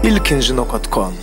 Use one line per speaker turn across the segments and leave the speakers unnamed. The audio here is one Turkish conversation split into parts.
ilkinji.com.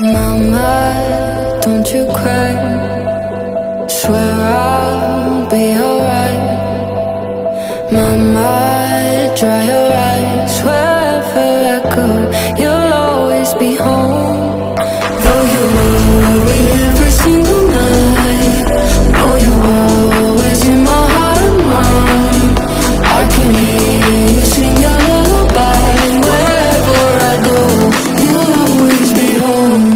Mama, don't you cry. Swear I'll be alright. Mama, dry your eyes. Wherever I go, you'll always be home. Though you worry every single night, know you're always in my heart and mind. I can hear you sing your lullaby. Wherever I go, you'll always be home.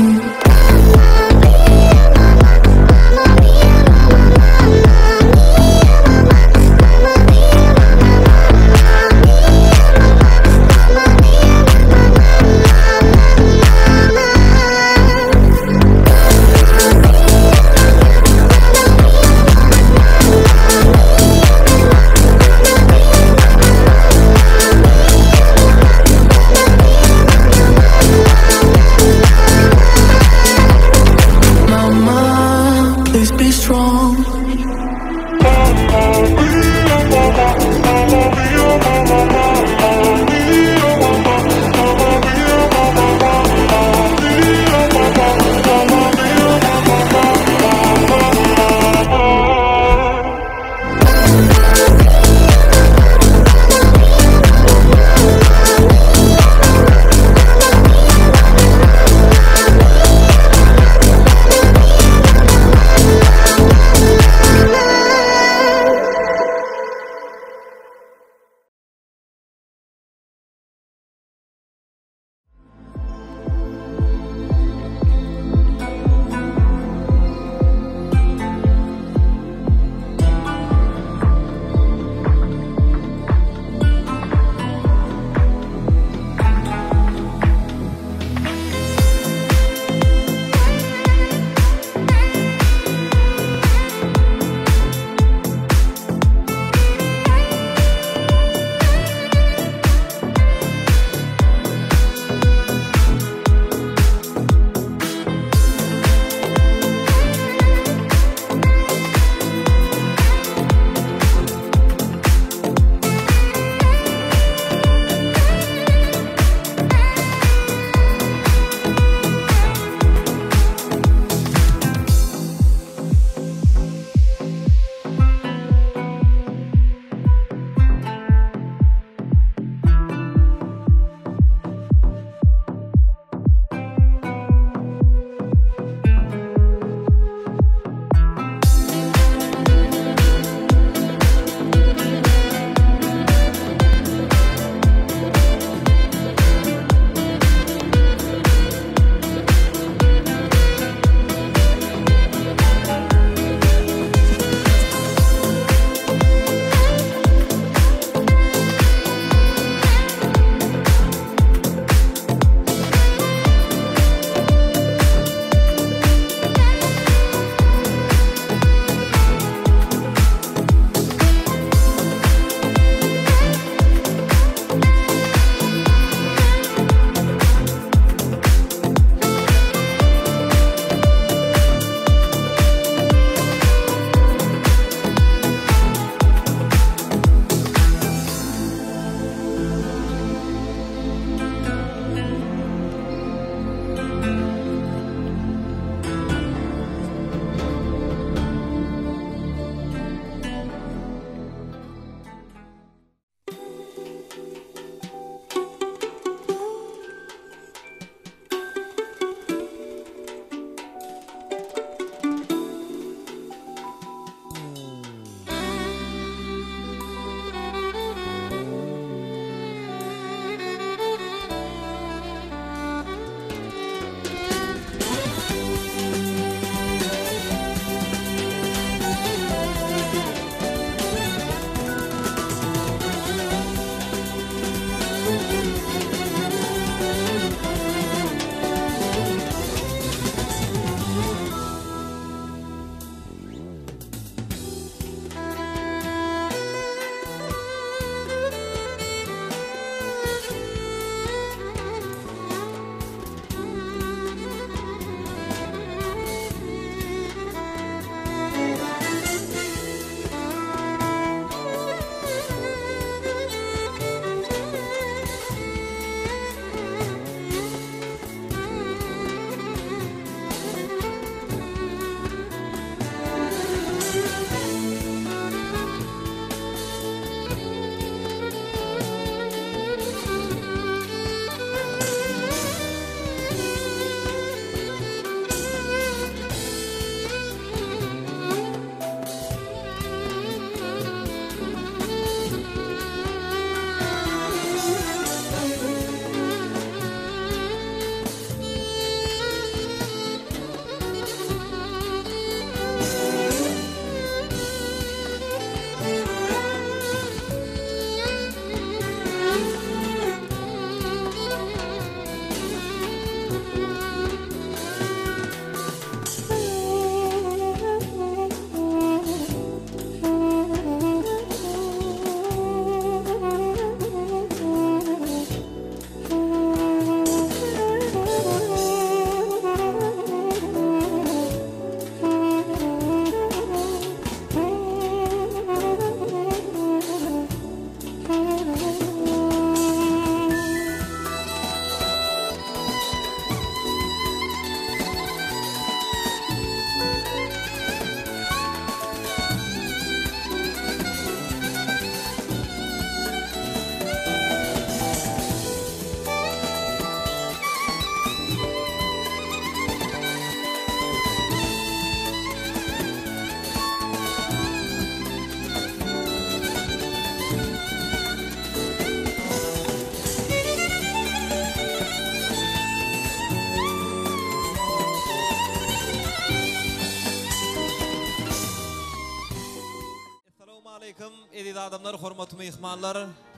aleyküm edid adamlar, hormatly mehmanlar.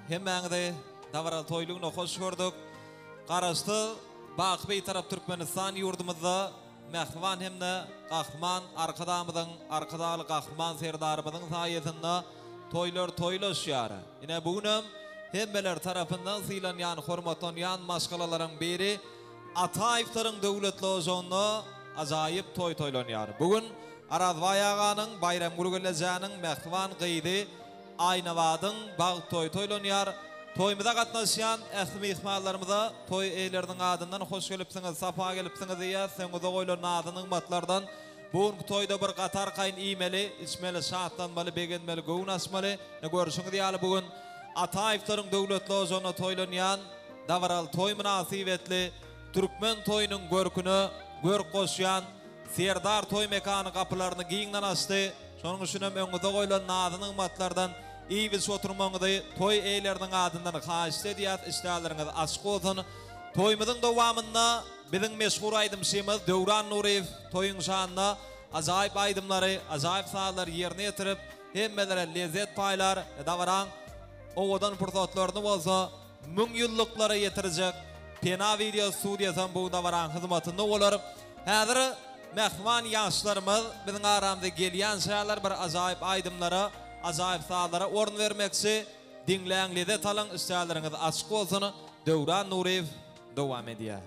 Hemmäňizi Davaral toýlugyna hoş gördük. Garaşdy Baqbey tarap Türkmenistan ýurdumyzda mehman hemne gahman arkadamyzyň arkadaly gahman serdarymyzyň saýesinde toýlar toýlaşýar. Ine bugünüm hemmeler tarapyndan sylanýan hormatlanýan maşgalalaryň biri Ataýevlaryň döwletli ojanyny ajaýyp toý toýlanýar. Bugün Arazbayaganyň bayram gülgülejäniň mehman gyýdy Aýnawadyň bag toý toýlanýar. Toýmyza gatnaşýan ähli mehmanlarymyza toý eýleriniň adyndan hoş gelipsiňiz, sapa gelipsiňiz diýär. Seňize goýulan adynyň matlardan bugünkü toýda bir gatar kaýyn iýmeli, içmeli, şatlanmaly, begenmeli, göwün açmaly. Görüşüňiz diýäli bugün Ataýevlaryň döwletli ojanyna toýlanýan Davaral toý münasibetli Türkmen toýunyň görküni görk goşýan Serdar toy mekany kapılaryny giňden açdy. Şonuň üçin hem öňüňizde goýulan adynyň matlardan iýiz oturmaňyzy toy eýleriniň adyndan haýyşdy diýär. Işdallarynız açyk bolsun. Toýmyzyň dowamynda biziň meşhur aýdymçymyz Döwran Nureýew toýuň şanyna ajaýyp aýdymlary, ajaýyp saýlar ýerine ýetirip hemmelere lezzet paýlar, Davaran owadan pursatlaryny bolsa müň ýyllyklara ýetirijek Pena video studiýasyň bu Davaran hyzmatynda bolar. Häzir mehman ýaşlarymyz biziň aramyzda gelýän şäherler bir ajaýyp aýdymlara, ajaýyp saýlara orun bermekçi. Dinläňlide talan işdalaryňyz açyk bolsun. Döwran Nureýew dowam edýär.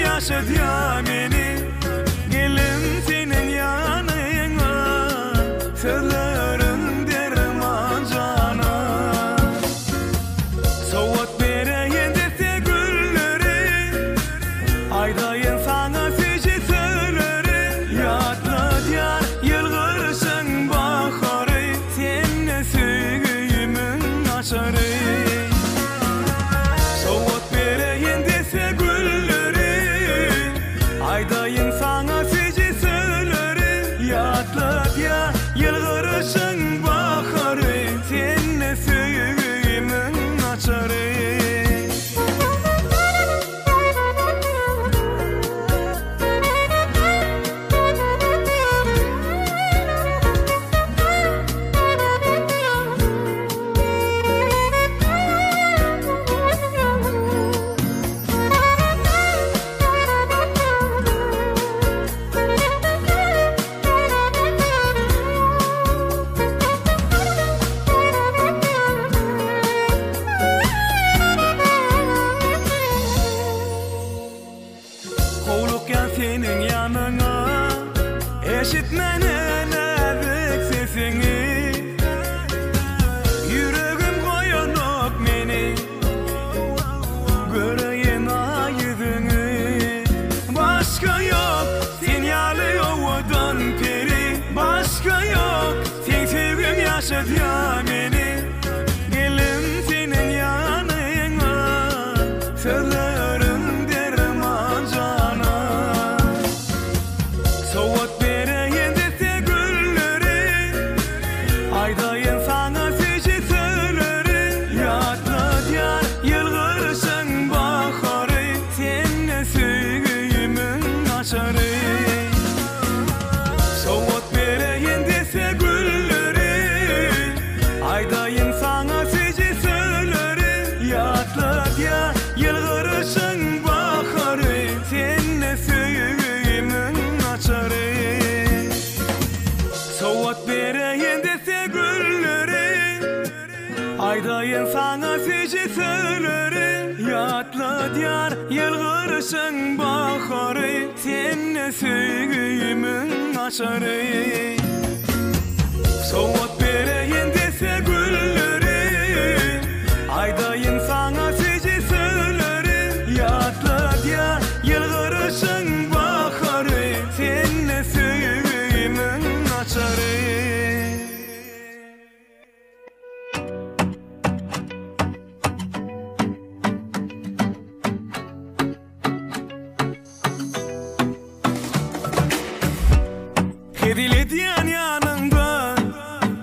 Yaşadıya beni gelin senin yanına sözlerin derman cana soğut bereyen dese gülleri aydayın sana seci söyleri yatla diyar yılgırışın baharı seninle sügüyümün açarı soğut bereyen dese aydayın sana seci söyleri yatla ya yılgırışın baharı seninle sügüyümün açarı senin yanına eşitmene nazik sesini yüreğim koyanok meni göreyen yüzünü başka yok sinyali ovadan peri başka yok sen sevgim yaşadı ya beni gelin senin yanına sözlerin derman cana soğut bereyen dese gülleri aydayın sana seci söyleri yatla diyar yılgırışın baharı seninle sügüyümün açarı soğut bereyen dese gülleri aydayın sana seci söyleri yatla diyar yılgırışın baharı seninle sügüyümün açarı soğut bereyen dese gülleri Aydayın sana seci söyleri Yatla diyar yılgırışın baharı Senne söygüyümün açarı Soğut bereyin dese gülleri Aydayın sana seci söyleri Yatla diyar yılgırışın baharı Senne söygüyümün açarı Kedili diyen yanında,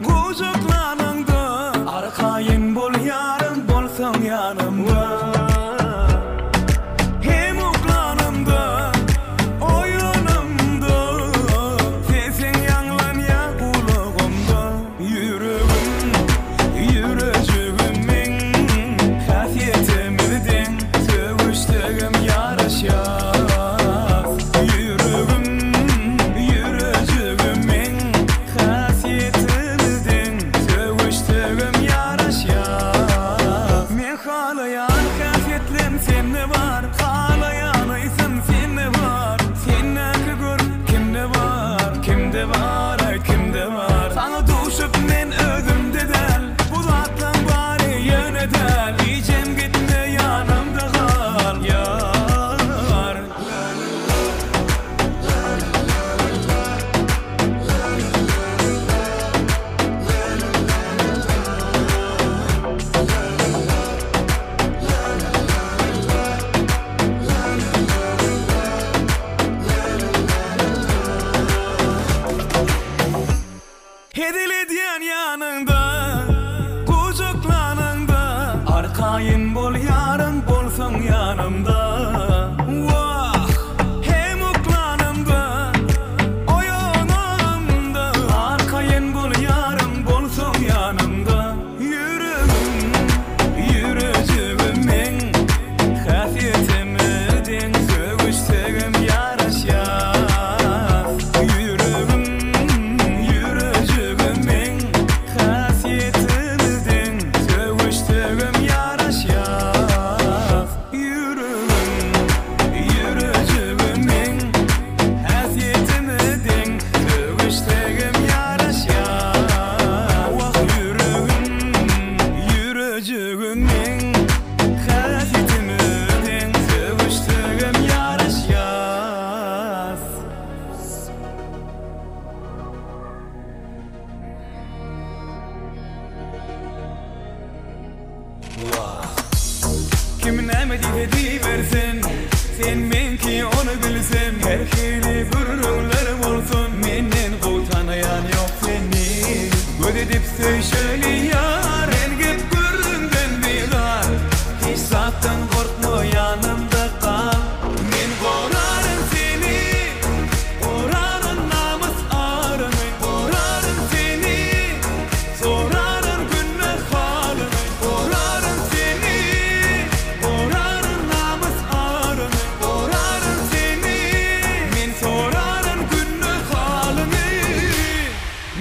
kucaklanında Arkayın bol yarım, bolsan yanımda Hem uklanımda, o yanımda Sesin yanlan ya kulağımda Yüreğim, yüreğimin Hasiyetimizdin, seviştiğim yarışa Hedili diyen yanında, kucaklanında Arkayın bol yarım, bolsan yanımda Vah, hem uklanımda, o yanımda Arkayın bol yarım, bolsan yanımda Yüreğim, yüreğimin Hasiyetimizdin, seviştiğim yarışa Kim nemedi hedi versin Sen menki onu bilsin Her hili gururlarım olsun Menden kutanayan yok seni Gödedip söyle yar Engip güründen bilar Hiç zaten korkma yanımda kal Men korarım seni Korarım namus arını Korarım seni Sorarım günah halını Korarım seni Korarım namus arını Korarım seni Men sorarım günah halını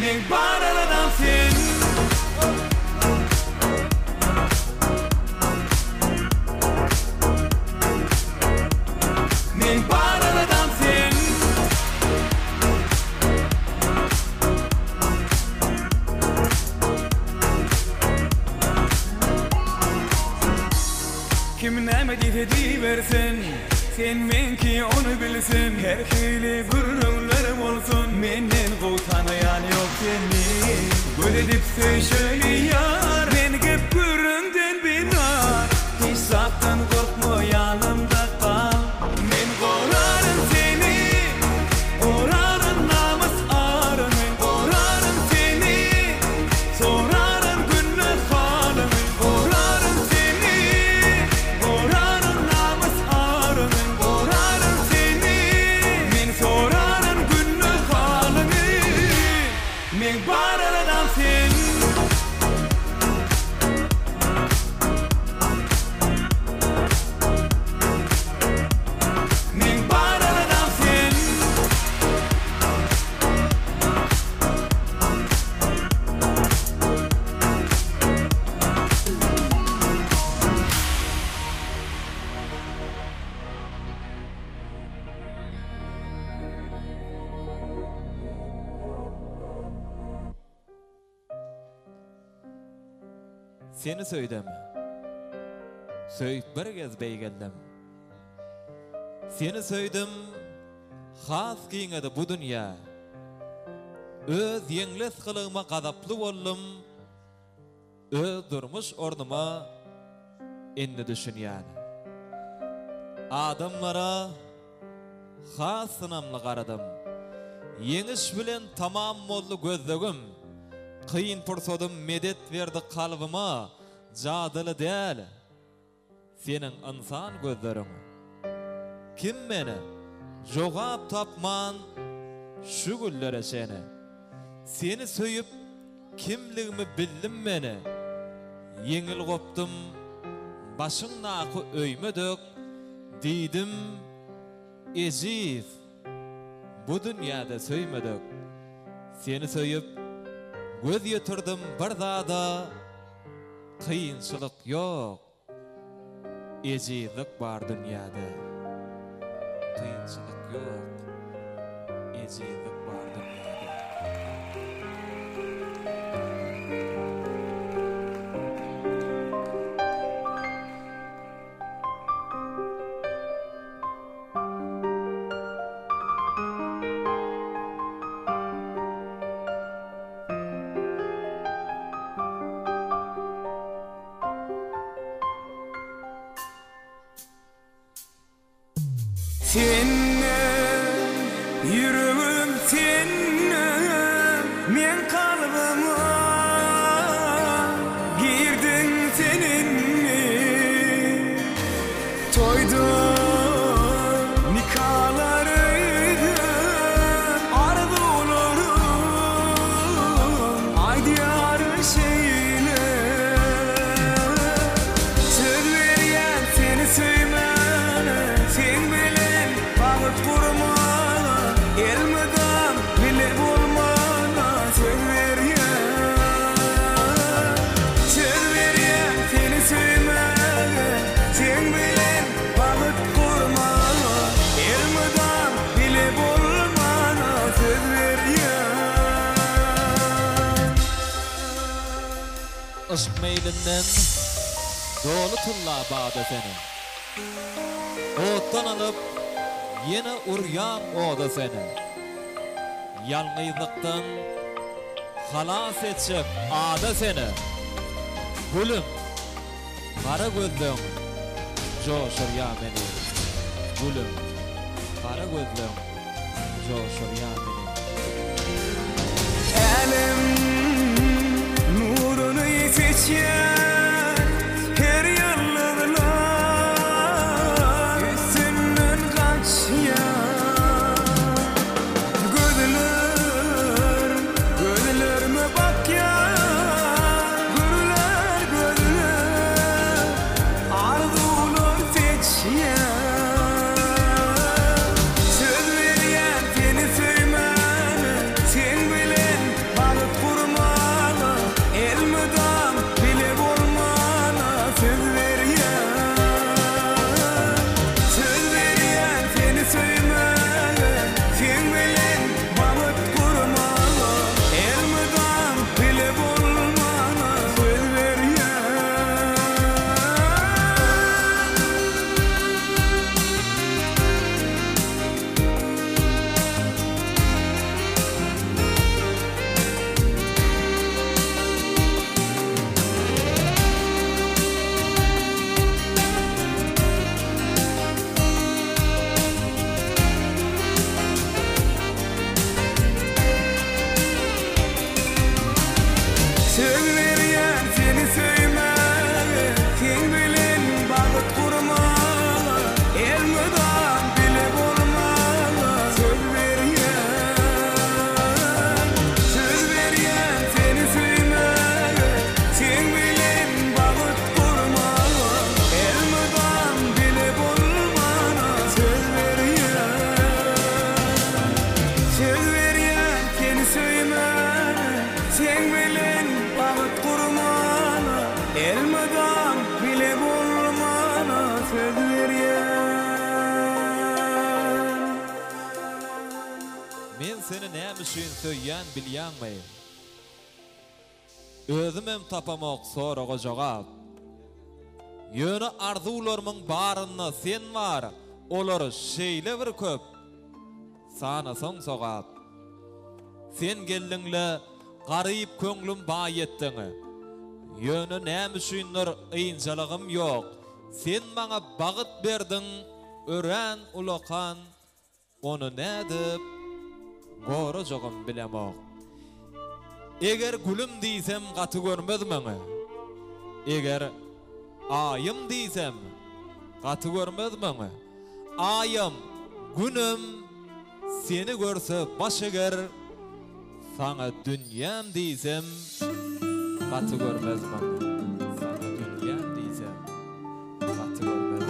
Men baraladan sen Men baraladan sen Kim nemedi hedi versin Sen menki onu bilsin Her hili gururlarım olsun Menden kutanayan yok seni Gödedip söyle yar Engip güründen binar Hiç zaten korkma yanımda kal Men korarım seni Korarım namus arını Korarım seni Sorarım günah halını Korarım seni Korarım namus arını Korarım seni Men sorarım günah halını Men baraladan sen
seni söydüm. Söyüp bir gez beýgeldim. Seni söydüm, has giňedi bu dünýä. Öz ýeňles kılığıma gazaply boldum. Öz durmuş ornuma indi düşünýän. Adamlara has sınamly garadım. Yeňiş bilen tamam boldy gözlegim. Kıyın pursadım medet verdi kalbıma. Jadyly däl. Senin insan gözlerin. Kim meni jogap tapman şu güllere seni. Seni söyüp kimligimi bildim meni. Yeňil gopdum başyň naky öýmedek. Diýdim eziz bu dünýäde söýmedek. Seni söyüp göz ýetirdim bir zada. Kıyınçılık yok. Ezizlik var dünýäde. Kıyınçılık yok. Ezizlik var dünýäde.
Senne yüreğim senne men kalbıma girdin seninle toydu nikahlarıydı arzularım ay diyarı şeyine söz veriyen seni söymene sen bilen bağıt kurma elmeden bile bulmana söz veriyen seni söymene sen bilen bağıt kurma elmeden bile bulmana söz veriyen.
Işık meylinden dolu tulla bağda seni. Ottan alıp yine uryan oda seni. Yalnızlıktan halas etçek ada seni. Gülüm, kara gözlüğün coşur ya beni. Gülüm, kara gözlüğün coşur ya beni.
Elim nurunu seçer her yalnızlar üstünden kaçıyor. Gözlerime bak ya, gözler arzular seçiyor. Söz veriyen seni söymene sen bilen bağıt kurma elmeden bile bulmana söz veriyen seni söymene sen bilen bağıt kurma elmeden bile bulmana söz veriyen. Söz veriyen seni söymene sen bilen bağıt kurma elmeden bile bulmana söz veriyen. Söz veriyen seni söymene sen bilen bağıt kurma elmeden bile bulmana söz veriyen. Söz veriyen seni söymene sen bilen bağıt kurmana elmeden bile bulmana söz veriyen.
Men seni näme üçin söýýän bilýänmi? özüm hem tapamak soraga jogap. Ýöne arzularymyň baryna sen var, olar şeýle bir köp. Sana soň sogap. Sen geldiňle garyp köňlüm baýetdiňi. Ýöne näme üçindir ýynçalygym ýok. Sen maňa bagyt berdiň, ören ulakan, onu nädip gorajagym bilemok. Eger gülüm diýsem gaty görmezmeňi. Eger ayım diýsem gaty görmezmeňi. Ayım, günüm seni görse başeger, sana dünyam diýsem gaty görmezmeňi. Sana dünyam diýsem gaty görmezmeňi.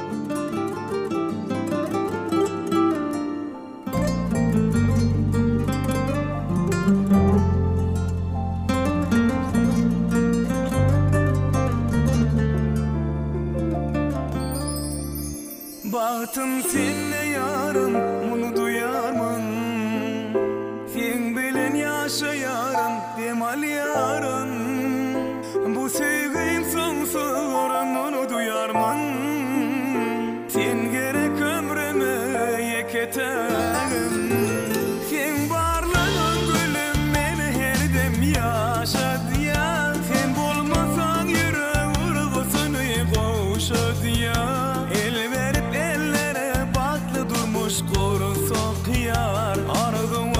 Bahtım senle yarım, bunu duyarmın. Sen bilen yaşayarım, demal yarın. Bu sevgim sonsuz, onu duyarmın. Sen gerek ömrüme yeketerim. Sen varlığın gülüm, beni her dem yaşadı ya. Sen bolmasan yürek urgusunu koşadı ya. Korusak yar arzum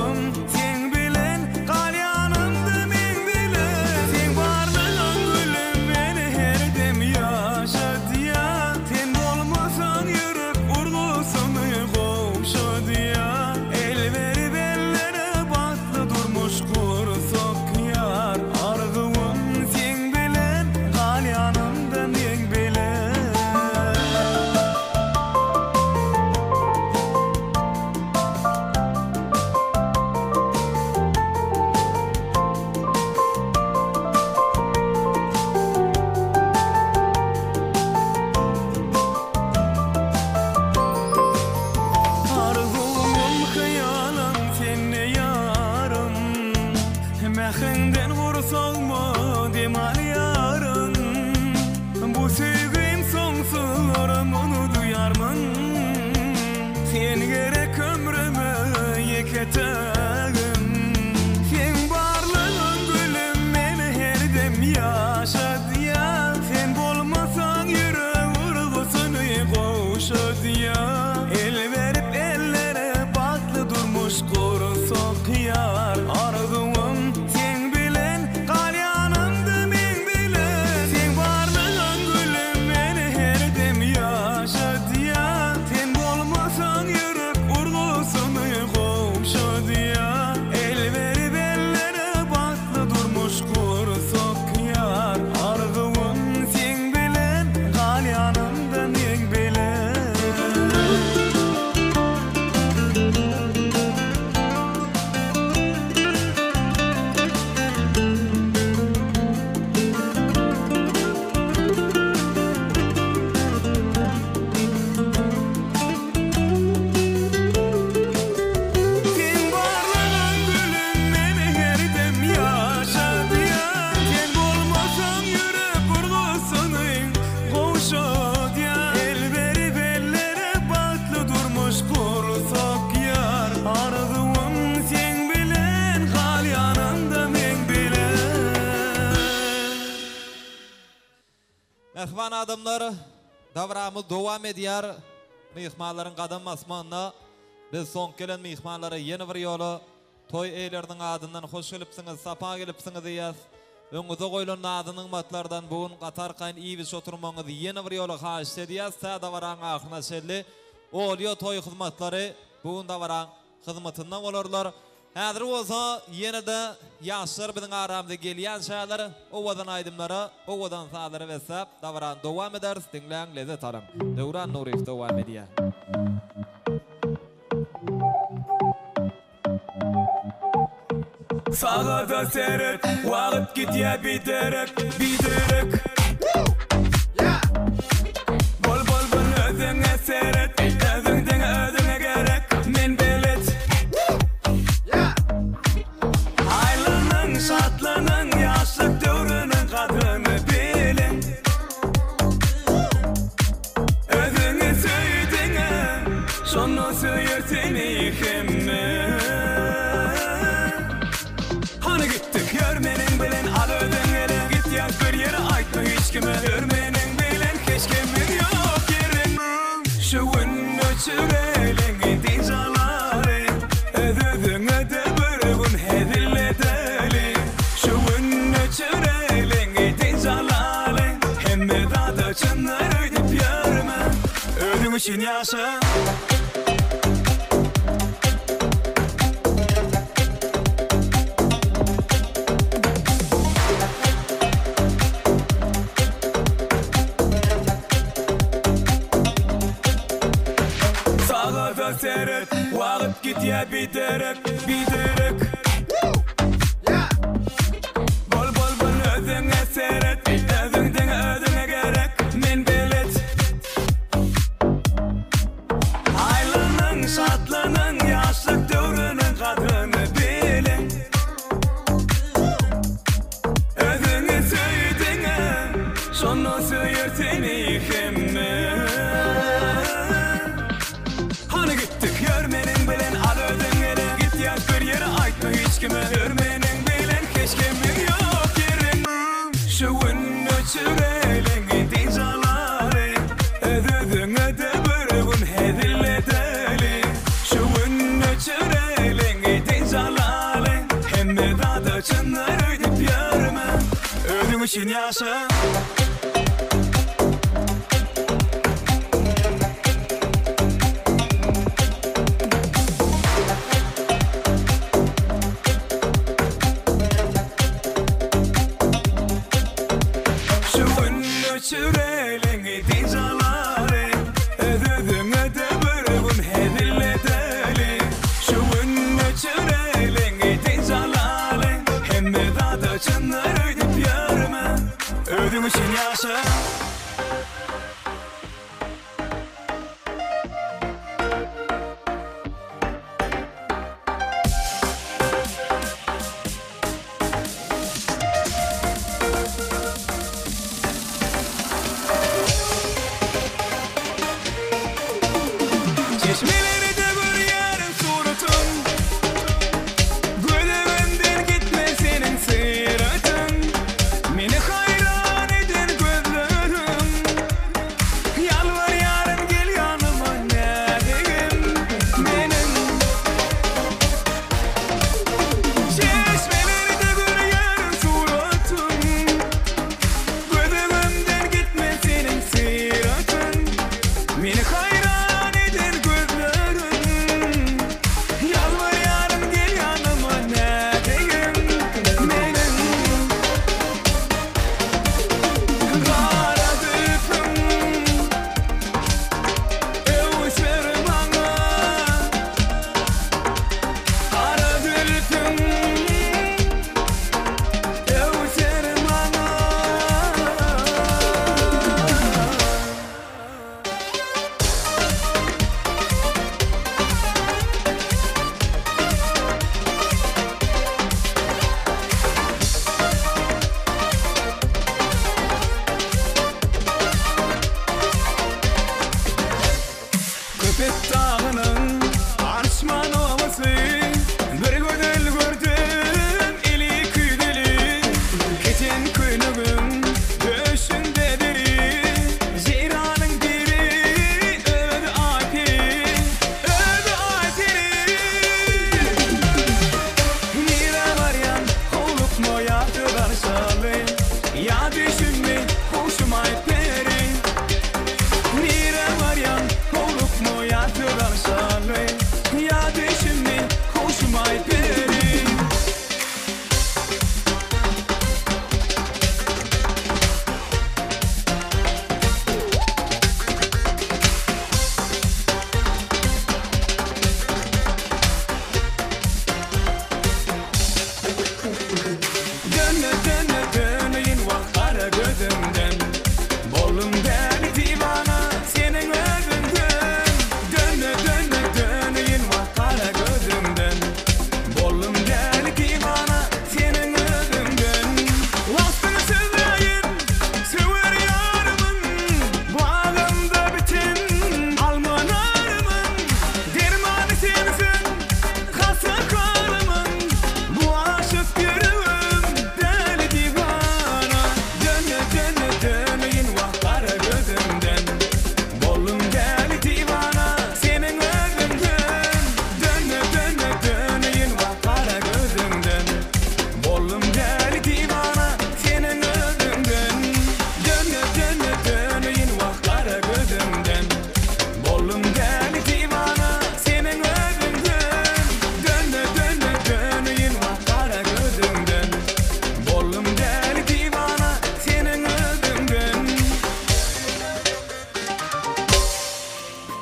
sen bilen galyanımdı men bilen. Sen varlığın gülüm beni her dem yaşadı ya. Sen olmasan yürek urgusunu koşadı ya. El verip ellere batlı durmuş korusak yar arzum sen bilen galyanımdı men bilen. Mehenden vursalma demal yarın. Bu sevgim sonsuz, onu duyarmın. Sen gerek ömrüme yeketerim. Sen varlığın gülüm, beni her dem yaşadı ya. Sen bolmasan yürek urgusunu koşadı ya. El verip ellere batlı durmuş korusak yar arzum.
Mehman adamlar, davramız devam edýär. Mehmanlaryň gadam asmanyna biz soň gelen mehmanlara ýene bir ýoly toy eýleriniň adyndan hoş gelipsiňiz, sapa gelipsiňiz diýär. Öňüňize goýulan adynyň matlardan bugün gatar kaýyn iýiş oturmaňyzy ýene bir ýoly haýyş edýär. Sa davran ahyna şelli olýo toy hyzmatlary bugün davran hyzmatyndan bolarlar. Häzir bolsa ýene de ýaşlar biziň aramyzda gelýän şäher, owadan aýdymlara, owadan saýlary wesap davran dowam eder, dinläň lezzet alyň. Döwran Nurif dowam edýär.
Sağa da seret, wagt gitýär biterek, biterek. Bol bol bol özüňe seret, özüňden özüňe gerek, men belet. Şatlanan yaşlık dövrüne için yaşa. Sağa da seyret, vakit git ya biterek, biterek. Bol bol bol özüne seyret, özünden özüne gerek, men belet. Aylanın, şatlanın, yaşlık dövrünün kadını bilin. Özüne söydüğüne, şonu söyler seni hemme. Hani gittik görmenin bilen, al özüne git yaz bir yere aytma hiç kime. Görmenin bilen hiç kimin yok yerin. Şu ünlü çürelin dincaları, özüne de bir gün hedilleteli. Şu ünlü çürelin dincaları, hemme dadı çınlar öydüp yarma. Ödüm için yaşa. Çürelin dincaları, özüne de bir gün hedilleteli. Şu ünlü çürelin dincaları, hemme dadı çınlar öydüp yarma. Ödüm için yaşa.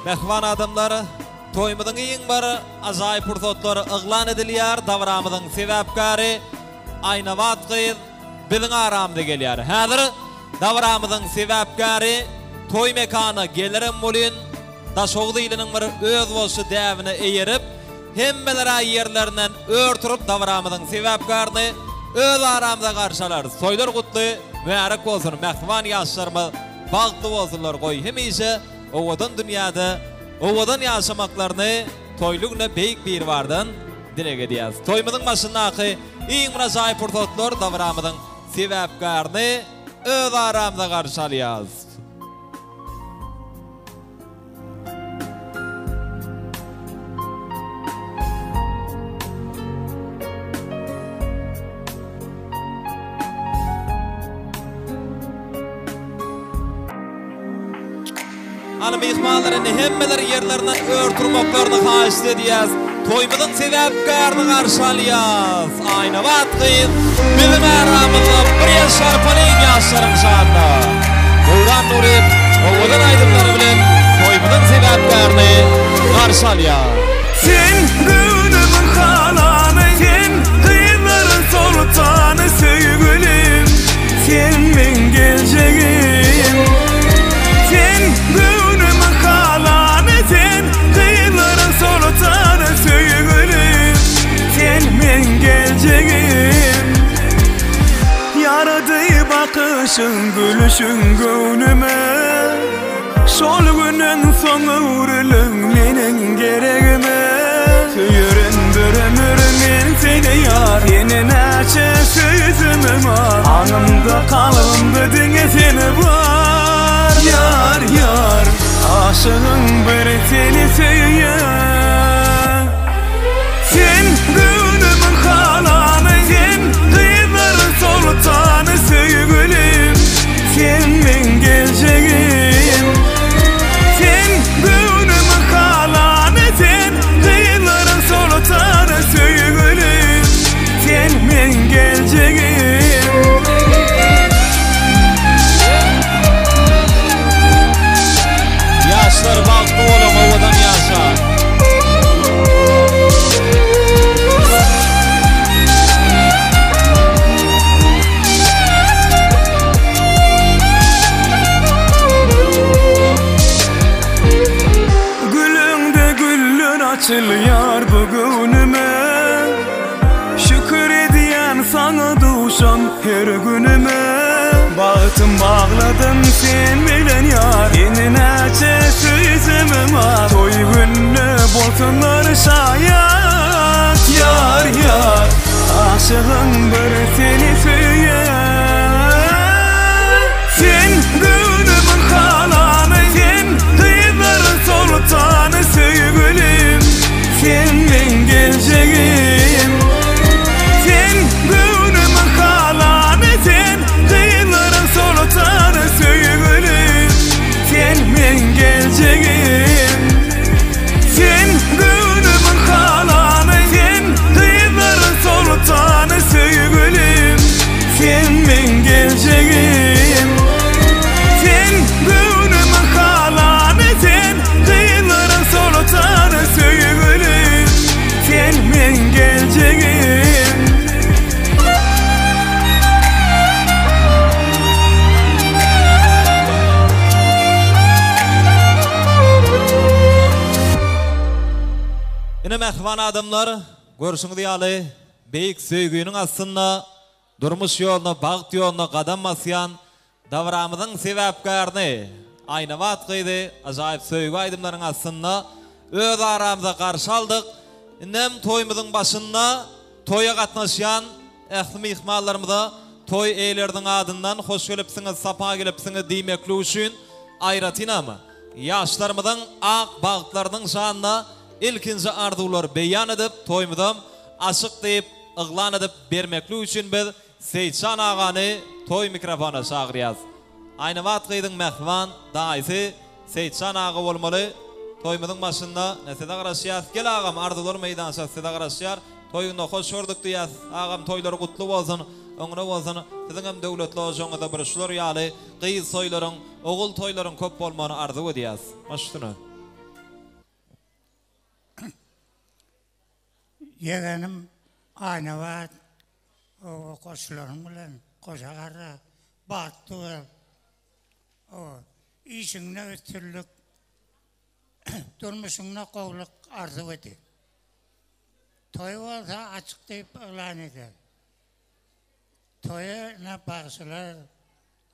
Mehvan adamlar, toymudun iyin bar, ajaýyp pursatlary yglan edilýär, dawramydyň sebäpkary Aýna Watqyz biziň aramda gelýär. Häzir dawramydyň sebäpkary toy mekana gelirim bolýan, daşoğdy ýylynyň bir öz bolşy däwini eýerip, hemmeleri yerlerinden örtürüp dawramydyň sebäpkaryny öz aramda garşalar. Soýlar gutly, bärik bolsun, mehvan ýaşlarymyz bagtly bolsunlar goý. Hemişe owadan dünýäde owadan ýaşamaklaryny toýlugna beýik bir bardan dilek edýäs. Toýmydyň başyndaky iň bir ajaýyp pursatlar dawramydyň sebäpkaryny öz aramda garşalýas. Ana mehmanlaryny hemmeleri yerlerinden örtürmeklerini haýyş edýäs. Toýmydyň sebäpkaryny garşalýas. Aýna Watqyz biziň aramyzda bir ýaşar palyň ýaşlaryň şanda. Gowran Nuryp owadan aýdymlary bilen toýmydyň sebäpkaryny garşalýas.
Sen gönlümün halany, sen kıyıların sultanı sevgilim, sen men geljegim. Sen gönlümün halany, sen kıyıların sultanı sevgilim, sen men geljegim. Yaradı bakışın, gülüşün gönlüme, şol günün soňy ürülüň meniň geregime. Söyüründürüm men seni yar, ýene näçe sözümim var. Anymda kalymdy diňe seni var. Yar, yar, aşygyň bir seni söýýär. Sen gönlümün halany, sen kıyıların sultanı sevgilim, sen men geljegim. Sen gönlümün halany, sen kıyıların sultanı sevgilim, sen men geljegim.
Ýaşlar bagtly bolan owadan ýaşar.
Açılýar bu günüme, şükür edýän saňa duşan her günüme. Bagtym bagladym sen bilen yar, ýene näçe sözümim var. Toy günü bolsunlar şaýat. Yar, yar, aşygyň bir seni söýýär. Sen gönlümün halany, sen kıyıların sultanı sevgilim, sen men geljegim. Sen gönlümün halany, sen kıyıların sultanı sevgilim, sen men geljegim. Sen gönlümün halany, sen kıyıların sultanı sevgilim, sen men geljegim. Sen gönlümün halany, sen kıyıların sultanı sevgilim, sen men geljegim.
Ine mehvan adamlar, görüşüňiz ýaly beýik söýgüniň aslynda durmuş ýoluna, bagt ýoluna gadam basýan dawramydyň sebäpkaryny Aýna Watqyzy ajaýyp söýgü aýdymlaryň aslynda öz aramyzda garşaldyk. Nem toýmydyň başynda toýa gatnaşýan ähli mehmanlarymyza toy eýleriniň adyndan hoş gelipsiňiz, sapa gelipsiňiz diýmekli üçin aýratynamy. Ýaşlarymyzyň ak bagtlarynyň şanynda ilkinji arzuwlary beýan edip, toýmydym aşyk diýip, yglan edip bermekli üçin biz Seýçan agany toy mikrofona çagyrýas. Aýna Watqyzyň mehman daýsy Seýçan aga bolmaly. Toýmydyň başynda näsede garaşýar? Gel agam, arzuwlar meýdançy näsede garaşýar. Toýunda hoş gördük diýäs. Agam toýlary gutly bolsun, öňüne bolsun. Siziň hem döwletli ojaňyzda birişler ýaly gyz toýlaryň, ogul toýlaryň köp bolmagyny arzuw edýäs. Maşdyna.
Yeğenim Aynavat o koşularım bilen koşagarra battı. O işinne ötürlük durmuşuna kovluk arzu etti. Toy olsa açık deyip elan eder. Toya ne bağışılar,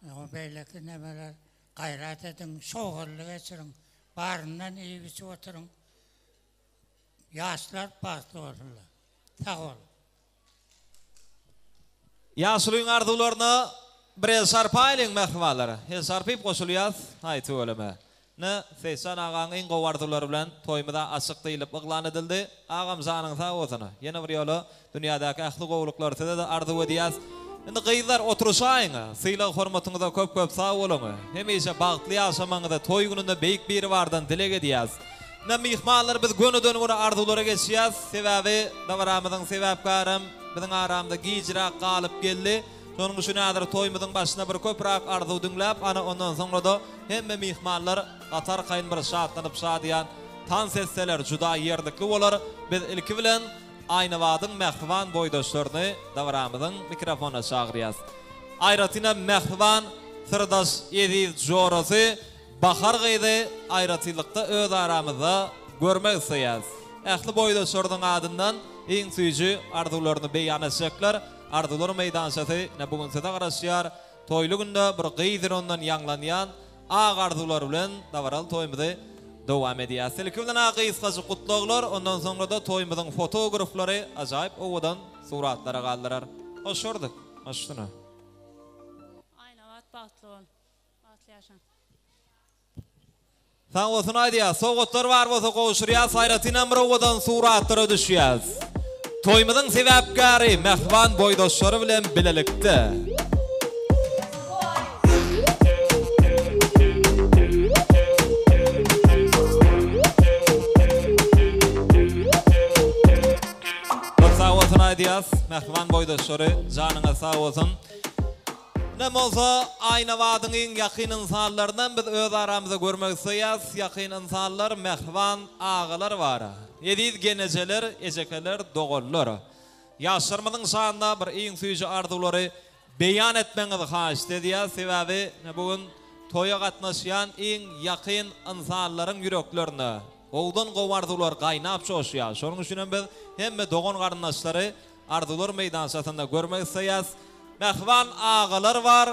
o beyleki nemeler gayret edin, şoğullu geçirin, barından iyi biçi oturun. Yaşlar bahtı olurlar. Sağ ol.
Yaşlığın arzularına bir sarpayling mehvaları. Sarpayıp koşuluyaz. Haytı ölüme. Ne Seysan ağanın en qov arzuları bilen toymada asık deyilip ıqlan edildi. Ağam zanın sağ olsun. Yine bir yolu dünyadaki ahlı qovluklar tede de arzu ediyaz. Indi qıylar oturuşayın. Sıyla hormatınıza köp sağ olun. Hemişe bağıtlı yaşamanıza toy gününde beyik biri vardan dilek ediyaz. Ne mihmanlar biz gönü dönüğüne arzulara geçiyaz. Sebebi davaramızın sebepkarım bizim aramda giyicirak kalıp geldi. Sonun üçün adır toymudun başına bir köprak arzu dinlep, ana ondan sonra da hemme mihmanlar atar kayın bir şaatlanıp şadiyan tan sesseler juda yerdikli olar. Biz ilki bilen Aynavadın mehvan boydaşlarını davaramızın mikrofona çağırıyaz. Ayratina mehvan sırdaş ediz jorası bahar gıydı ayratılıkta öz aramızda görmek isteyaz. Ehli boydaşlarının adından en suyucu arzularını beyan edecekler. Ardular meydansatı ne bugün seda qarasıyar. Toylu günde bir qıydır ondan yanlanyan ağ ardular bilen davaral toymudi devam ediyaz. Silkimden ağ qıyıskası kutluqlar. Ondan sonra da toymudun fotografları acayip ovadan suratlara qaldırar. Hoşorduk. Hoştuna.
Aynavat bahtlı ol. Bahtlı yaşan.
Sağ olsun aydiya. Soğutlar var olsa qoğuşurya. Sayratinen bir ovadan suratlara düşüyaz. Toymudun sebepkari mehvan boydaşları bilen bilelikte. Sağ olsun aydiyaz, mehvan boydaşları canına sağ olsun. Ne olsa Aynavadın en yakın insanlarından biz öz aramızda görmek istiyoruz. Yakın insanlar, mehvan ağalar var. Yediz geneceler, ecekeler, doğullar. Yaşlarımızın şanında bir en suyucu arzuları beyan etmenizi haşt ediyor. Sebebi bugün toya katnaşıyan en yakın insanların yüreklerini oğdan qov arzular qaynap çoşuyor. Şunun için biz hem doğun qarındaşları arzular meydansatında görmek istiyoruz. Mehvan ağalar var,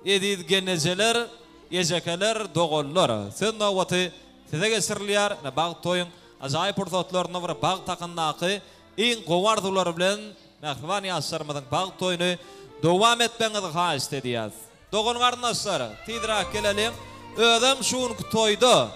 yediz geneceler, ecekeler, doğullar. Sen de vatı size geçiriliyar, bağ toyun acayip fırsatlarına bir bağ takındaki en kovardular bilen mehvan yaşlarımızın bağ toyunu devam etmenizi haşt ediyaz. Doğun qarındaşları, tidrak gelelim. Ödüm şun toydu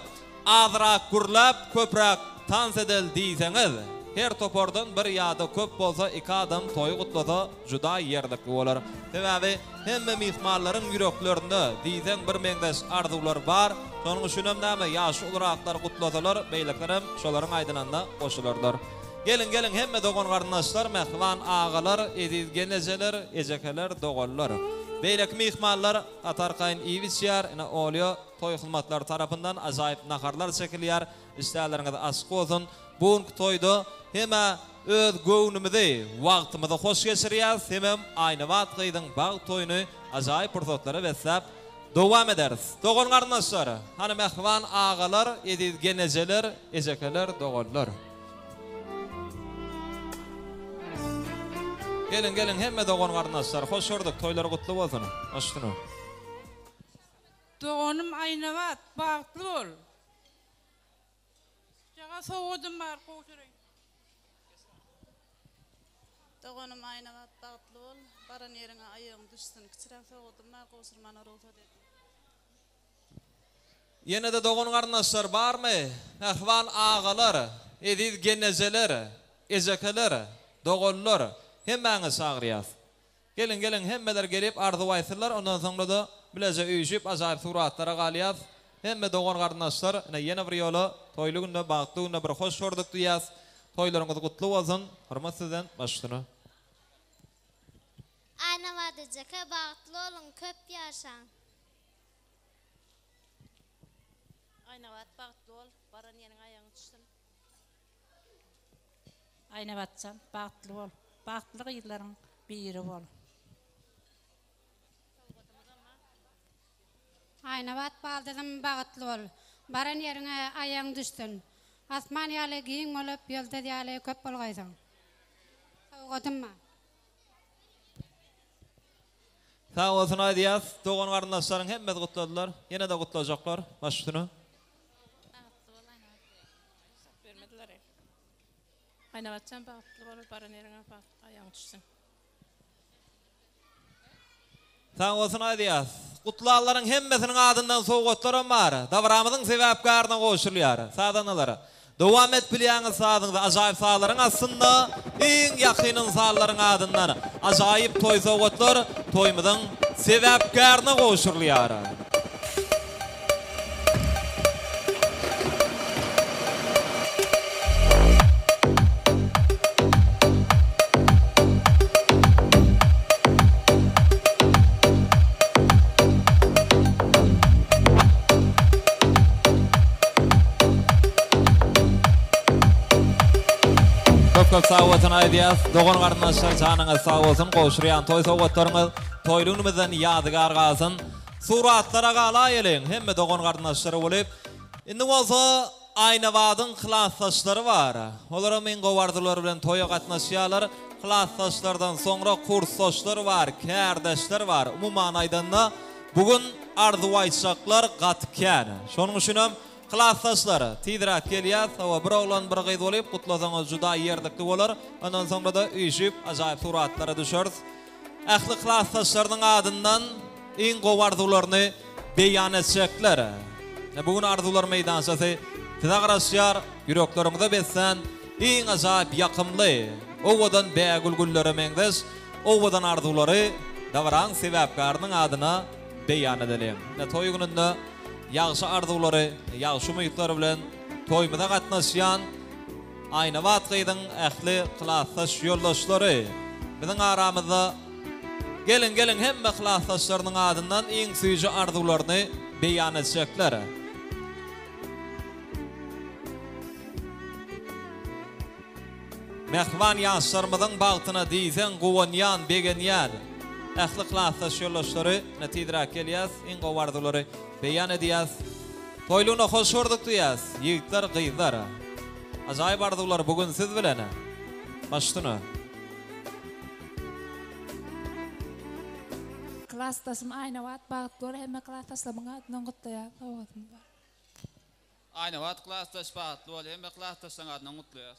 azrak gurlap köprak tans edil diyseniz, her topordan bir yada köp bolsa iki adam toyu kutlasa juda yerdikli olar. Sebebi hemme mihmanların yüreklerinde diysen bir mengdeş arzular var. Sonun üçünem näme yaş olaraklar kutlasalar, beyliklerim şoların aydınanda koşularlar. Gelin hemme doğun qarındaşlar, mehvan ağalar, ediz geneceler, ecekeler, doğullar. Beylik mihmanlar atarkayın iyi biçiyar, oluyor toy hizmetler tarafından acayip naharlar çekiliyar. İşlerleriniz aşk olsun. Bugün toydu heme öz göğünümüzü, vaktimizi hoş geçiriyaz. Hemem Aynavat qıydın bağ toyunu acayip fırsatları beslep devam ederiz. Doğun qarındaşlar, hani mehvan ağalar, ediz geneceler, ecekeler, doğullar. Gelin hemme doğun qarındaşlar, hoş gördük, toyları kutlu olsun. Hoştunu.
Doğunum Aynavat bahtlı ol. Jağa soğudum var qoşurayım.
Doğunum Aynavat bahtlı ol. Baran yerine ayağım düşsün. Kıçırak soğudum var qoşurmana ruhta dedim.
Yine de doğun qarındaşlar var mı? Mehvan ağalar, ediz geneceler, ecekeler, doğullar. Hemmeniz çağırıyaz. Gelin hemmeler gelip arzu aysırlar. Ondan sonra da bilece üyüşüp acayip suratlara qalıyaz. Hemme doğun qarındaşlar yine bir yolu toylu günde bağıtlı günde bir hoş gördük duyaz. Toylarınız kutlu olsun. Hürmet sizden başlığını.
Aynavat eceke bağıtlı olun, köp yaşan.
Aynavat bahtlı ol. Baran yerine ayağım düşsün.
Aynavatsan bagtly bol. Bagtly yıllaryň biri bol.
Aynavat baldydım bagtly bol. Baran ýeriňe aýaň düşsün. Asman ýaly giň bolup, ýolda ýaly köp bolgaýdyň. Sowgadymma.
Sağ olsun Aydiyaz. Doğan kardeşlerin hemmet kutladılar. Yine de kutlayacaklar. Başüstünü.
Aynavatsan bagtly bol, baran ýeriňe aýaň düşsün.
Sağ olsun Aydiyaz. Kutlaların hemmetinin adından soğukotlarım var. Davramızın sebepkarına koşuluyor. Sağdanaları. Devam et bilýäňiz sağdığında ajaýyp sağlaryň aslında iň ýakynyn sağlaryň adından ajaýyp toý soğukotlar toýmyzyň sebepkarına koşulýar. Çok sağ olsun Aydiyaz. Doğan kardeşler canınız sağ olsun. Koşuryan toy soğukotlarınız toylunumuzdan yadıgar kalsın. Suratlara kala yelin. Hemme doğan kardeşleri olup. Indi olsa Aynavadın klassdaşları var. Olara men gowardylar bilen toya gatnaşýarlar. Klassdaşlardan sonra kursdaşlar var, kärdeşler var. Umuman aýdanda bugün arzuwaýçaklar gatken. Şonuň üçin klassdaşlar tiýdirak gelýär. Hawa bir oglan bir gyz bolup kutlasaňyz juda ýerdikli bolar. Ondan sonra da üýşüp ajaýyp suratlara düşeriz. Ähli klassdaşlaryň adyndan iň gowardylaryny beýan etjekler. Bugün arzular meydançasy tiza garaşýar, ýüreklerimizde betsen iň ajaýyp ýakymly. Owadan bägülgüllere meňdes, owadan arzulary davran sebäpkarynyň adyna beýan edelim. Toý gününde ýagşy arzulary, ýagşy umytlar bilen toýmyda gatnaşýan Aynavat gyýdyň ähli klassdaş ýoldaşlary biziň aramyzda gelin hemme klassdaşlarynyň adyndan iň süýji arzularyny beýan etjekler. Mehvan ýaşlarymyzyň bagtyna diýsen gowanýan, begenýän ähli klassdaş ýoldaşlary netidirak gelýär, iň gowardylary beýan edýär. Toýlugyna hoş gördük diýär. Ýigitler, gyzlar. Ajaýyp arzular bugün siz bilen. Başdyna.
Klassdaşym Aynavat bagtly hemme klassdaşlaryň adyny gutlaýar.
Aynavat klassdaş bagtly hemme klassdaşlaryň adyny gutlaýar.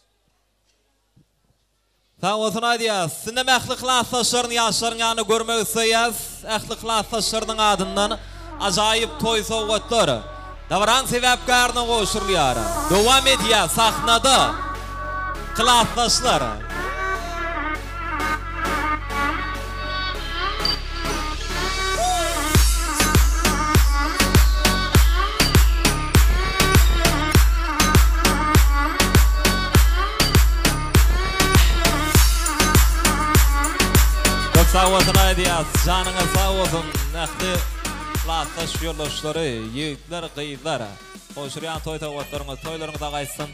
Sağ olsun Aydiyaz. Sizin ähli klassdaşlaryň ýaşlaryň ýany görmek isleýäs. Ähli klassdaşlaryň adyndan ajaýyp toý sowgatlar davran sebäpkaryna goşulýar. Dowam edýär sahnada klassdaşlar. Sağ olsun Aydiyaz, canına sağ olsun. Nähli klassdaş ýoldaşlary, ýigitler, gyzlar. Hoşuryan toy tawatlaryňyz, toýlaryňyz agaýsyn.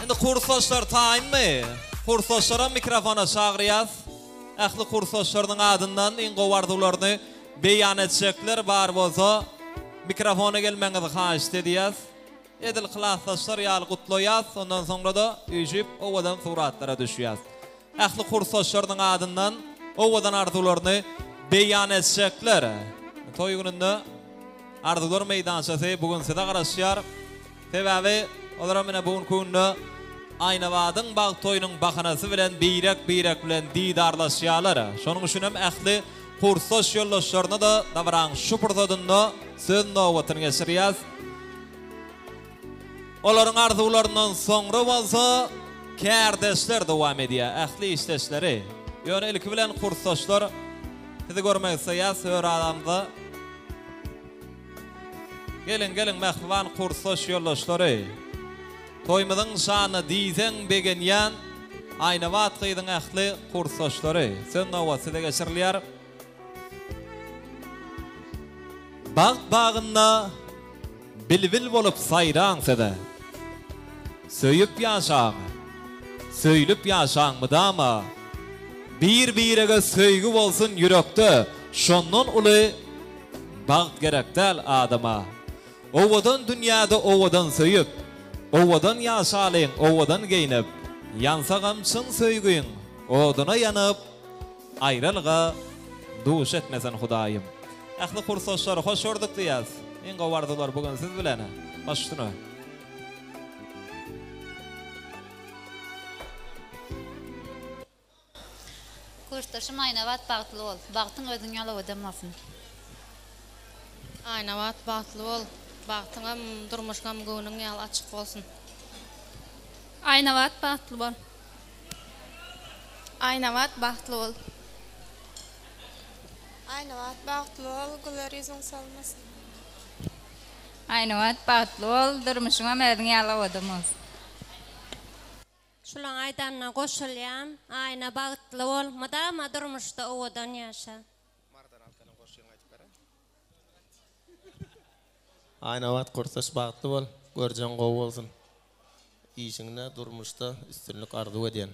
Endi kursdaşlar taýynmy? Kursdaşlara mikrofona çagyrýas. Ähli kursdaşlarynyň adyndan iň gowardylary beýan etjekler bar bolsa mikrofona gelmeňizi haýyş edýäs. Edil klassdaşlar ýaly gutlaýas, ondan sonra da üýjüp owadan suratlara düşýäs. Ähli kursdaşlarynyň adyndan owadan arzularını beýan etjekler. Toý gününde arzular meydançasy bugün size garaşýar. Sebäbi olara mene bugün günde Aynawadyň bag toýunyň bahanasy bilen beýrek bilen diýdarlaşýarlar. Şonuň üçin hem ähli kursdaş ýoldaşlaryna da davran şu pursadynda söz nowbatyny geçirýär. Olaryň arzularynyň soňra bolsa kärdeşler dowam edýär. Ähli işleşleri ýöne ilki bilen kursdaşlar sizi görmek isleýär, hör adamda. Gelin mehvan kursdaş ýoldaşlary. Toýmyzyň şany diýsen begenýän Aynavat gyýdyň ähli kursdaşlary. Sen nowatsyda geçirilýär. Bagynda bilbil bolup saýraň sede. Söýüp ýaşaň. söylüp yaşanmydama. Bir-birege söýgü bolsun yürekde, şondan uly bagt gerekdäl adama. Owadan dünýäde owadan söýüp, owadan ýaşalyň, owadan geýnip, yansagam çyn söýgüň, oduna ýanyp, aýralga duş etmesen Hudaýym. Ähli kursaşlar hoş gördük diýäs. En gowardylar bugün siz bilen. Başdyna.
Kurstaşym Aynabat bagtly bol. Bagtyň özüň ýaly ödemasyn.
Aynabat bagtly bol. Bagtyňam durmuşgam göwnüň ýaly açyk bolsun.
Aynabat bagtly bol.
Aynabat bagtly bol.
Aynabat bagtly bol, güler ýüzüň salmasyn.
Aynabat bagtly bol, durmuşyňam özüň ýaly ödemasyn.
Şulaň aýdanna goşulýam, aýna bagtly bol, madama durmuşda owadan ýaşa.
Aynabat kursaş bagtly bol, görjen gowy bolsun. İşiňne durmuşda üstünlük arzu edýän.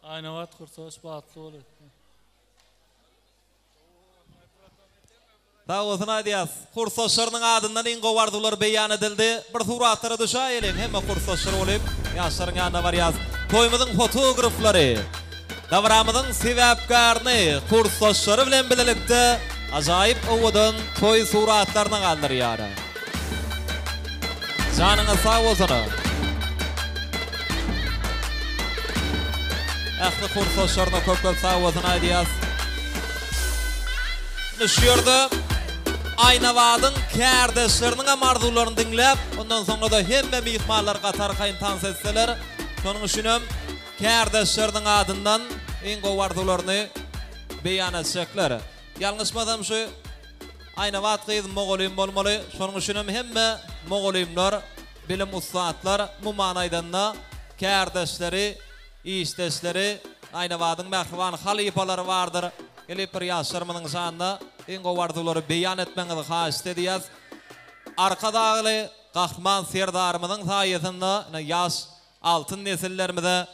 Aynabat kursaş bagtly bol.
Dağwatyn aýdýas. Kursaşlarynyň adyndan iň gowardylar beýan edildi. Bir suratlary düşä elen hemme kursaşlar bolup, ýaşlaryň ýanynda bar ýaz. Toýmyzyň fotograflary, dawramyzyň sebäpkaryny kursaşlary bilen bilelikde ajaýyp owadan toý suratlaryny galdyrýar. Janyňa sag bolsun. Ähli kursaşlaryna köp sag bolsun aýdýas. Düşýärdi. Aynabadyň kärdeşleriniň amardullaryny dinläp, ondan soňra da hemme mihmanlar gatar kaýyn tans etseler, şonuň üçinem kärdeşleriniň adyndan iň gowardularyny beýan etsekler. Ýalňyşmadam şu Aynabad gyýdy mogolim bolmaly, şonuň üçinem hemme mogolimler, bilim ustatlar bu manaýda kärdeşleri, işdeşleri Aynabadyň mähriban halifalary bardyr. Gelip bir ýaşlarymyň şanynda en gowardylary beýan etmeňizi haýyş edýäs. Arkadagy gahman serdarymyň saýasynda ýaş altyn nesillerimize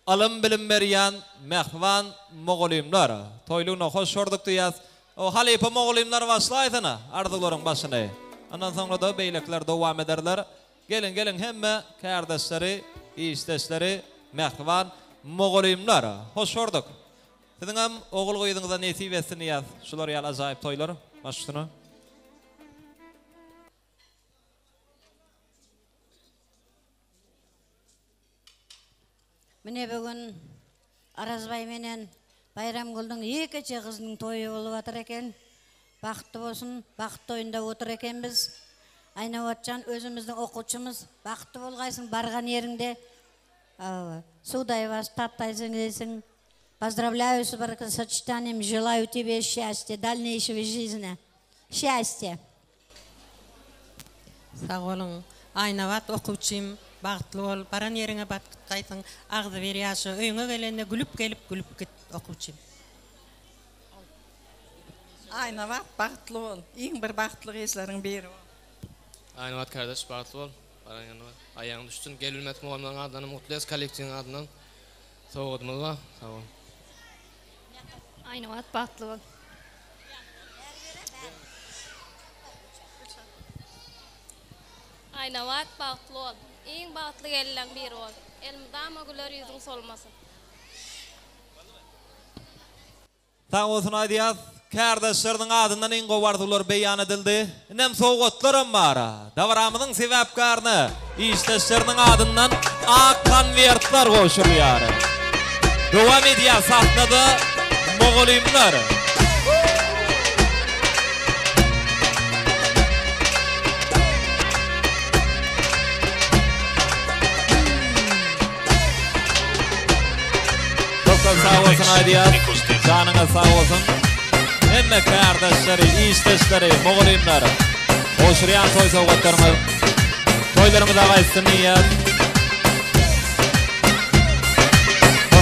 alym bilim berýän mähriban mogolimler. Toýlugyna hoş gördük diýäs. O halipa mogolimler başlaýdyna arzuklaryň başyna. Ondan soňra da beýlekler dowam ederler. Gelin hemme kärdeşleri, işdeşleri mähriban mogolimler. Hoş gördük. Siziň hem ogul goýduňyzda nesip etsin ýaz. Şular ýaly ajaýyp toýlar. Başdyna.
Mine bugün Arazbay menen Bayramguldyň ýekeçe gyzynyň toýu bolup atar eken. Bagtly bolsun, bagt toýunda otur ekenbiz. Aynabatjan özümizdiň okuwçymyz. Bagtly bolgaýsyň bargan ýerinde. Судай вас, таптайсың. Поздравляю с бракосочетанием, желаю тебе счастья, дальнейшего жизни. Счастья.
Sağ olun. Aynabat okuwçym, bagtly bol, baran ýeriňe batgaýsyň, agdy bir ýaşy, öýüňe gelende gülüp git okuwçym.
Aynabat bagtly bol, iň bir bagtly gyýşlaryň biri bol.
Aynabat kardeş bagtly bol, baran ýerine aýagyň düşdün, gelilmet mugamlaryň adyndan mutlyýas kollektiýanyň adyndan sowgadymyzga, sağ ol.
Aynabat bagtly bol.
Aynabat bagtly bol. Iň bagtly gelilen biri bol. Elmydama güler ýüzüň solmasyn.
Taňwatyn aýdýas, kärdeşleriniň adyndan iň gowardylar beýan edildi. Nem sowgatlarym bar. Dawramyzyň sebäpkaryny işleşleriniň adyndan ak konwertler goşulýar. Dowam edýär sahnada mogolimler. Sağ olsun aýdýar. Janyňa sağ olsun. Hemme kärdeşleri, işdeşleri, mogolimler. Oşurýan toý sowgatlaryny toýlarymyza gaýsyn ýa.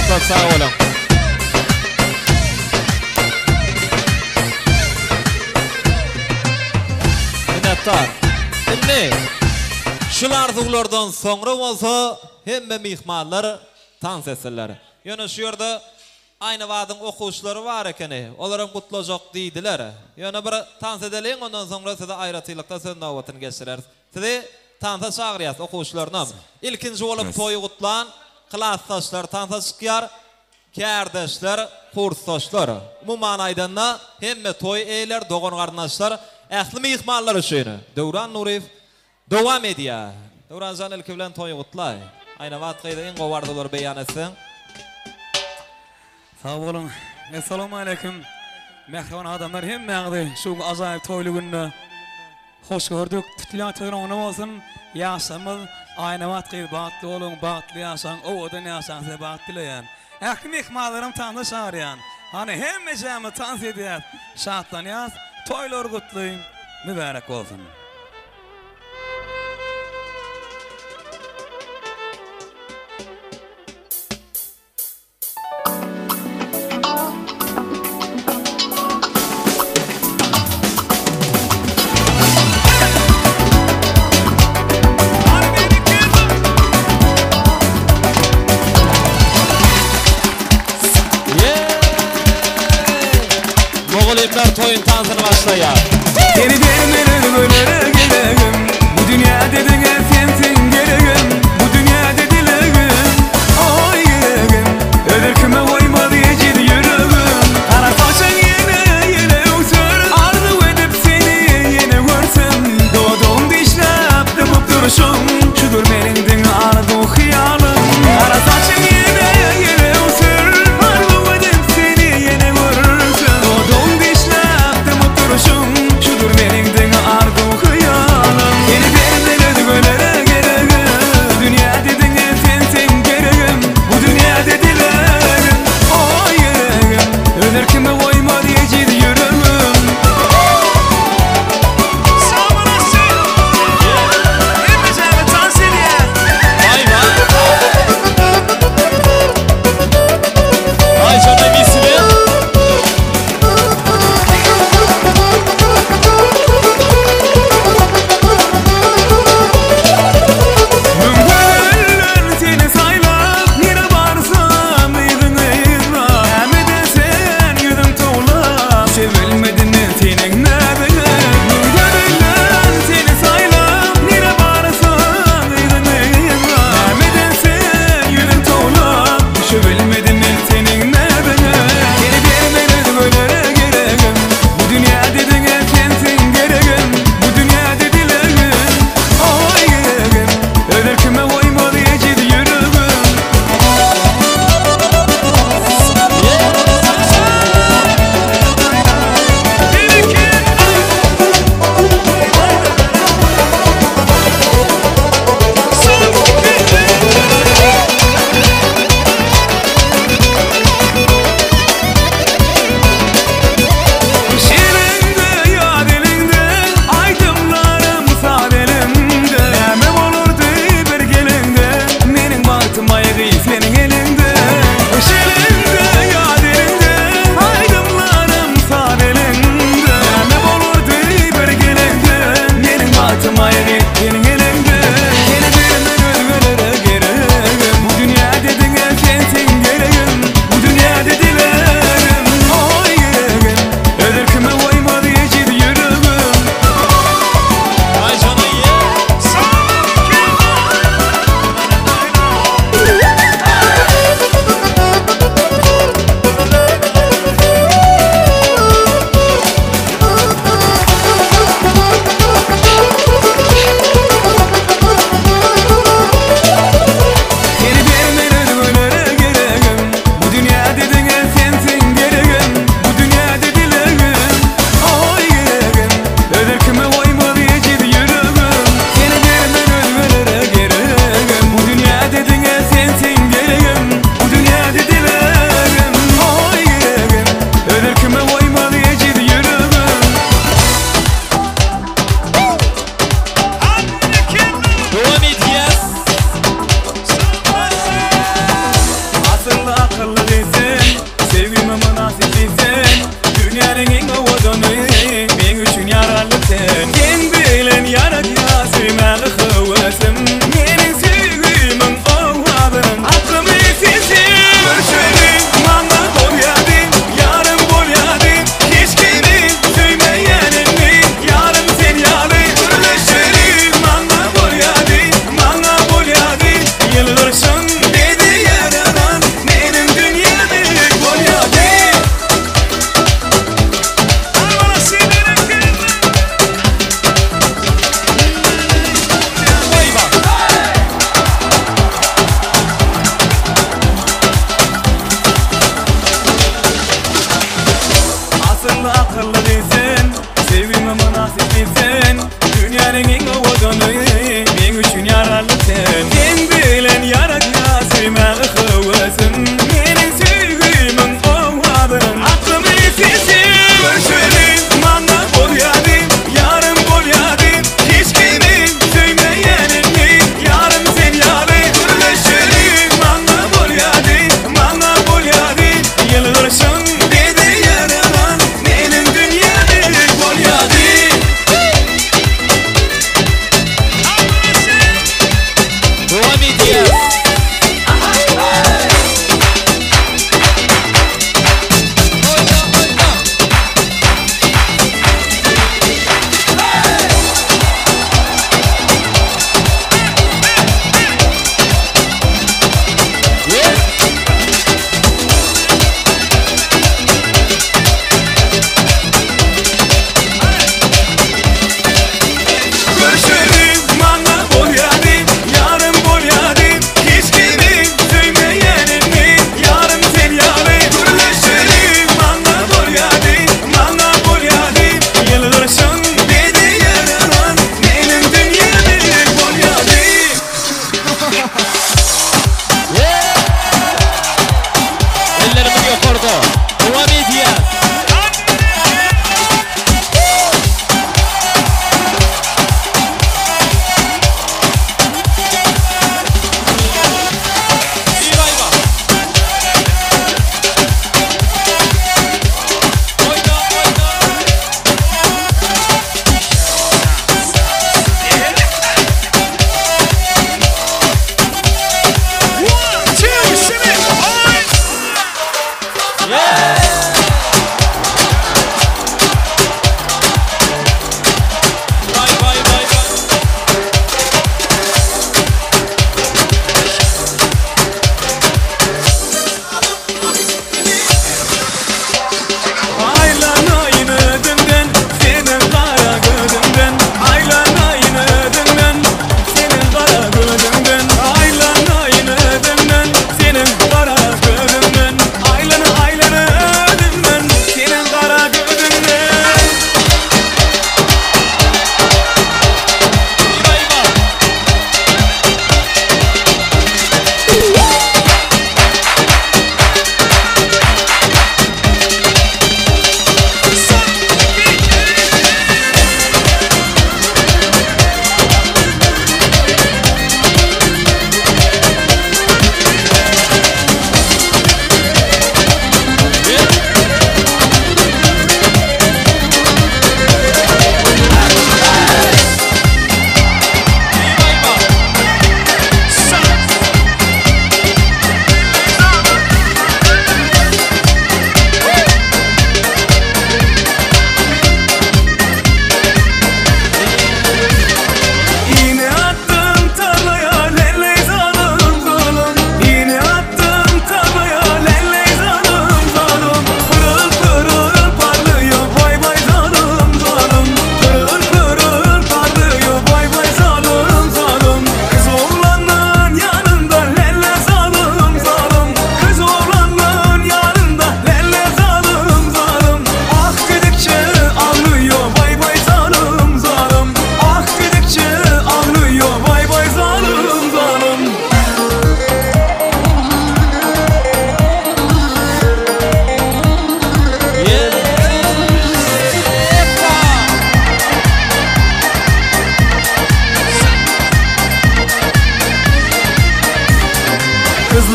Çok sağ olun. Minnettar. Şimdi şular duglardan soňra bolsa hemme mihmanlar tans etseler. Ýöne şu ýerde aynı wadyň okuşlary bar ekeni. Olaram gutlajak diýdiler. Ýöne bir tans edeliň, ondan soňra size aýratylykda söz nowbatyny geçirer. Size tansa çağırýas okuşlaryna. İlkinji bolup toýy gutlan, klassdaşlar tansa çykýar, kärdeşler, kursdaşlar. Bu manaýda hemme toý eýler, dogan garnaşlar, ähli mihmanlar üçin. Dowran Nuriýew dowam edýär. Dowran Janelki bilen toýy gutlay. Aýna wagtda iň gowardylar beýan etseň.
Sağ olun. Assalamu alaykum. Mehriban adamlar hemmeňizi şu ajaýyp toýly günde hoş gördük. Tutulýan töwerüň bolsun. Ýaşamyz aýna wagtda bagtly bolun, bagtly ýaşaň, owadan ýaşaň size bagtly dileýän. Ähli mehmanlarym tandy şaýarýan. Hani hemme jamy tans edýär. Şatlanýas, toýlar gutly, mübarek bolsun.
Moğolimler toyun tansını başlayar.
Seni dermeler böyle gelegim. Bu dünya dediğine sensin gelegim. Bu dünya dedilegim. Oy gelegim. Ölürküme koymadı yecid yüreğim. Kara saçın yine uçur. Arzu edip seni yine görsün. Doğduğum dişlep dıpıp duruşum. Şudur menindin arzu hıyalım. Kara saçın yine uçur. Arzu edip seni yine görsün. Doğduğum dişlep dıpıp duruşum. Şudur menindin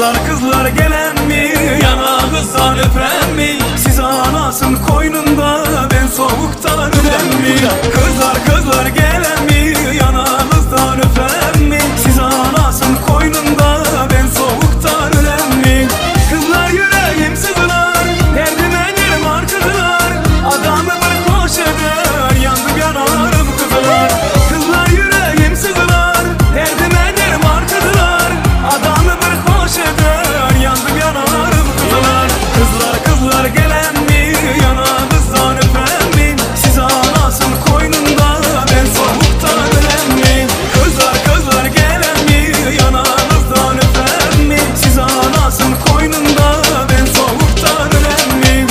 Kızlar gelen mi? Yanağınızdan öpen mi? Siz anasın koynunda, ben soğuktan ölen mi? Kızlar gelen mi? Yanağınızdan öpen mi? Siz anasın koynunda, ben soğuktan ölen mi? Kızlar yüreğim sızılar, derdime yerim arkadalar. Adamı bir hoş eder, yandım yanarım kızlar. Kızlar yüreğim sızılar, derdime yerim arkadalar. Adamı bir hoş eder, yandım yanarım kızlar. Kızlar gelen mi? Yanağınızdan öpen mi? Siz anasın koynunda, ben soğuktan ölen mi? Kızlar gelen mi? Yanağınızdan öpen mi? Siz anasın koynunda, ben soğuktan ölen mi?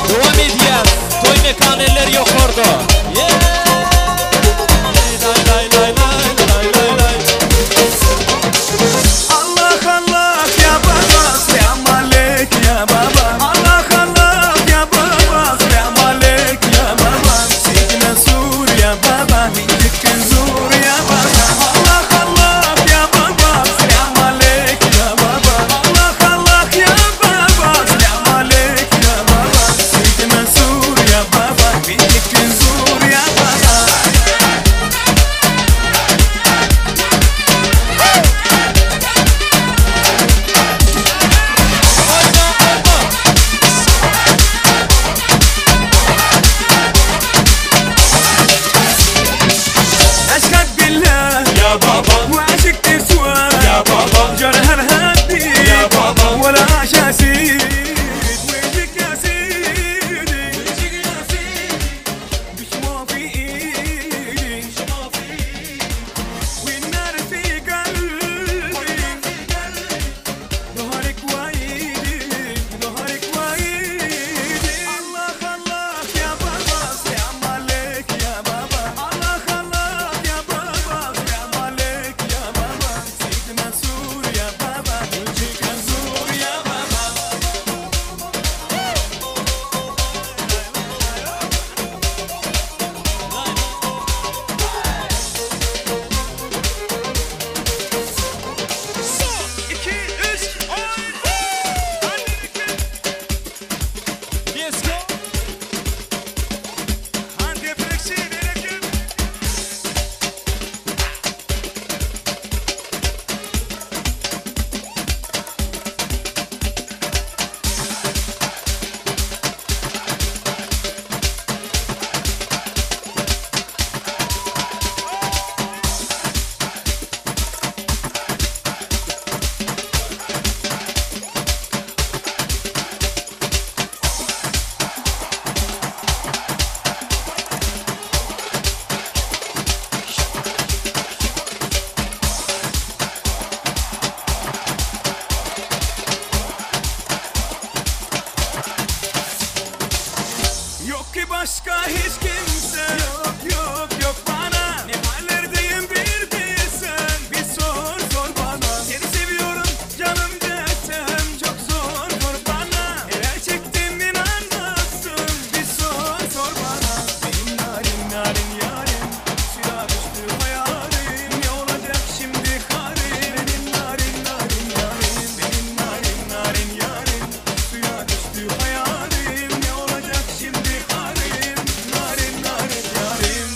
Devam edeceğiz. Toy mekaneler yok orada.
Allah ya baba, selam alek ya baba. Allah ya baba, selam alek ya baba. Sikine sur ya baba, mindik zur ya baba. Allah ya baba, selam alek ya baba. Allah ya baba, selam alek ya baba. Sikine sur ya baba, mindik zur ya baba. أشهد بالله يا بابا وعشقت سوا يا بابا جرح الهدي يا بابا ولا شاسيد ويجيك يا سيدي ويجيك يا سيدي مش ما في ايدي مش ما في ايدي والنار في قلبي ظهرك وايدي ظهرك وايدي الله يا بابا سلام عليك يا بابا الله يا بابا سلام عليك يا بابا سيدنا سور يا بابا وجهك زور يا بابا
Let's go.
Yok ki başka hiç kimse yok bana. Ne hallerdeyim bir bilsen, bir sor bana. Seni seviyorum canım desem çok zor bana. Neler çektiğimi anlatsın, bir sor bana. Benim narin yarim, suya düştü hayalim. Ne olacak şimdi harim? Benim narin yarim, benim narin yarim, suya düştü hayalim. Ne olacak şimdi harim? Narin yarim.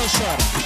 arkadaşlar.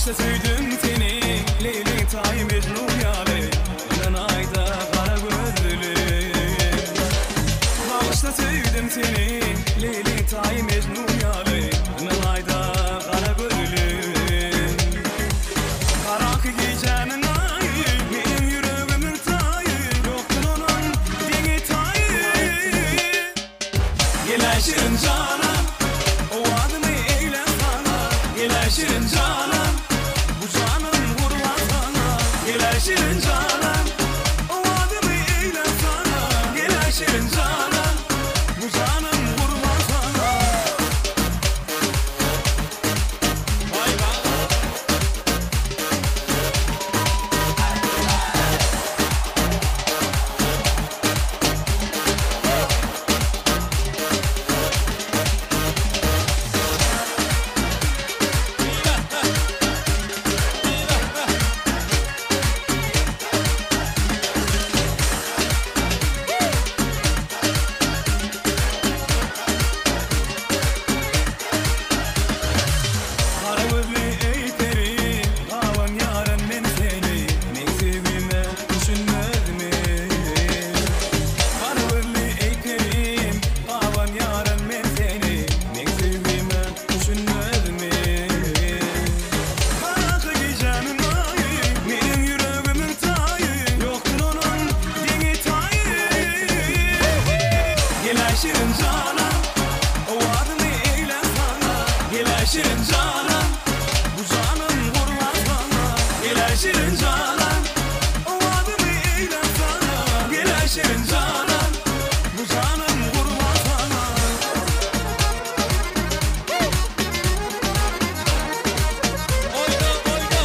Bağışta süydüm seni Leyli tay Mecnun yâle Ölen ayda kara gözlü Bağışta süydüm seni Leyli tay Mecnun yâle Ölen ayda kara gözlü Karakı giyeceğinin ayı Benim yüreğimin tayı Yoktur onun dini tayı Gel şirin canım O adımı eyle sana Gel şirin canım Bu canım vurma sana Gel şirin canım O adımı eyle sana Gel şirin canım Bu canım vurma sana Vay vay Kara gözlü ey peri, avan yaren ben seni, ne sevgime düşünmez mi? Kara gözlü ey peri, avan yaren ben seni, ne sevgime düşünmez mi? Karakı giyeceğinin ayı, benim yüreğimin tayı, yoktur onun dini tayı. Gel şirin canım, o adımı eyle sana, gel şirin canım. Bu canım vurma sana Gel şirin canım O adımı eyle sana Gel şirin canım Bu canım vurma sana Oyna oyna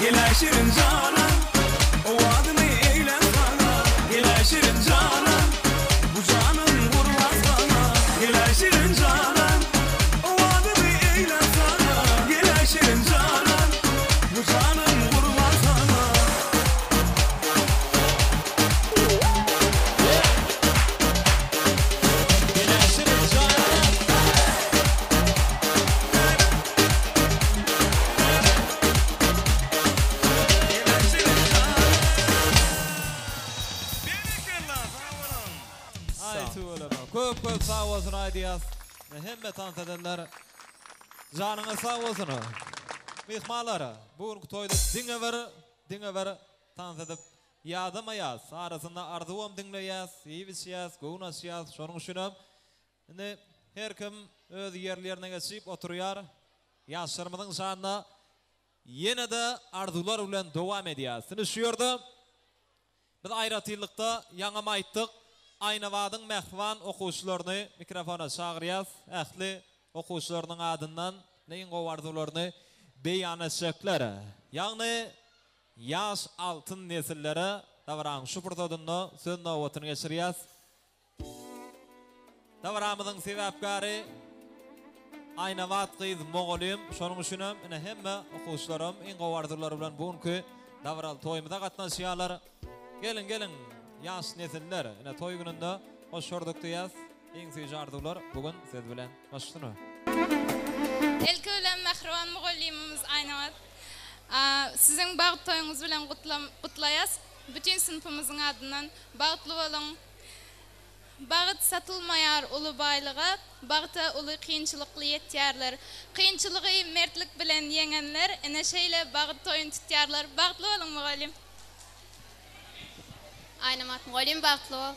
Gel şirin canım O adımı eyle sana Gel şirin canım Bu canım vurma sana Gel şirin canım O adımı eyle sana Gel şirin canım Bu canım vurma sana Gel şirin canım
Köp sağ olsun Aydiyaz. Hemme tant edenler canına sağ olsun. Mihmanları bugünkü toyda dinge ver tant edip yadamayaz. Arasında arzuam dinleyaz, iyibisiyaz, goğunasiyaz, şonun üçinem. Indi her kim öz yerlerine geçip oturuyor. Yaşlarımızın şanına yine de arzular bilen devam ediyaz. Sini şuyurdu. Biz ayratıylıkta yanıma ayttık. Ayna vadın mehvan okuşlarını mikrofona çağırıyaz. Ehli okuşlarının adından neyin qovardularını beyan etsekleri. Yani yaş altın nesilleri davran şupurtadını sönne ovatını geçiriyaz. Davramızın sebepkari ayna vad kıyız moğolim. Şonun üçinem hemme okuşlarım in qovarduları bilen bugünkü davral toyumuda katnaşıyalar. Gelin. Yaş nesiller, toy gününde hoş gördük diyaz. En sevgili arzular bugün siz bilen başlıyor.
Elke ölen Mehrivan Muğallimimiz Aynavat. Sizin bağıt toyunuz bilen kutlayaz. Bütün sınıfımızın adından bağıtlı olun. Bağıt satılmayar ulu baylığı, bağıta ulu kıyınçılıklı yetyarlar. Kıyınçılığı mertlik bilen yengenler, eneşeyle bağıt toyun tutyarlar. Bağıtlı olun Muğallim. Aynamat Muğallim bağıtlı ol.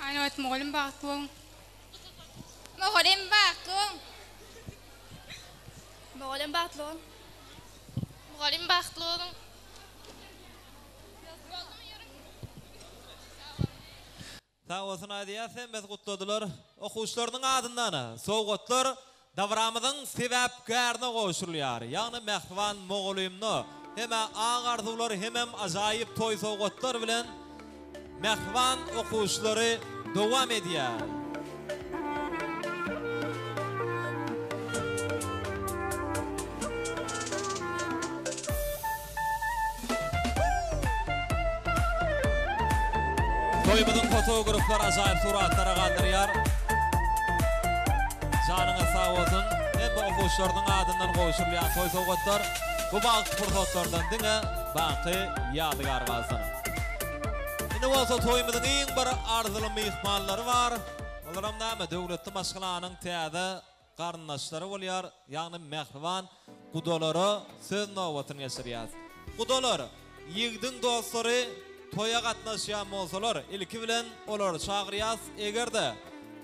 Aynavat Muğallim bağıtlı ol.
Muğallim bağıtlı ol. Muğallim bağıtlı ol. Muğallim bağıtlı ol.
Sağ olsun Aydiya, sen biz kutladılar. Okuşlarının adından soğutlar davramızın sebepkarına koşuluyor. Yani Mehrivan Muğallimni hem ağ arzular hem acayip toy soğutlar bilen Mehrivan okuşları devam ediyor. Toymudun fotograflar ajaib suratlara kaldırıyar. Canına sağ olsun. Hem bu okuşlarının adından koşurlayan toy soğutlar. Bu bağıt fırsatlardan dine bakı yadıgar kalsın. Yine olsa toymudun en bir ardılı mihmanları var. Olaram näme döwletli maşgılanın täze garnaşlary bolýar, ýagny mehriban gudolary söz nowbatyny geçirýär. Gudolar, ýigdiň dostlary toya gatnaşýan bolsalar, ilki bilen olar çagyrýas. Egerde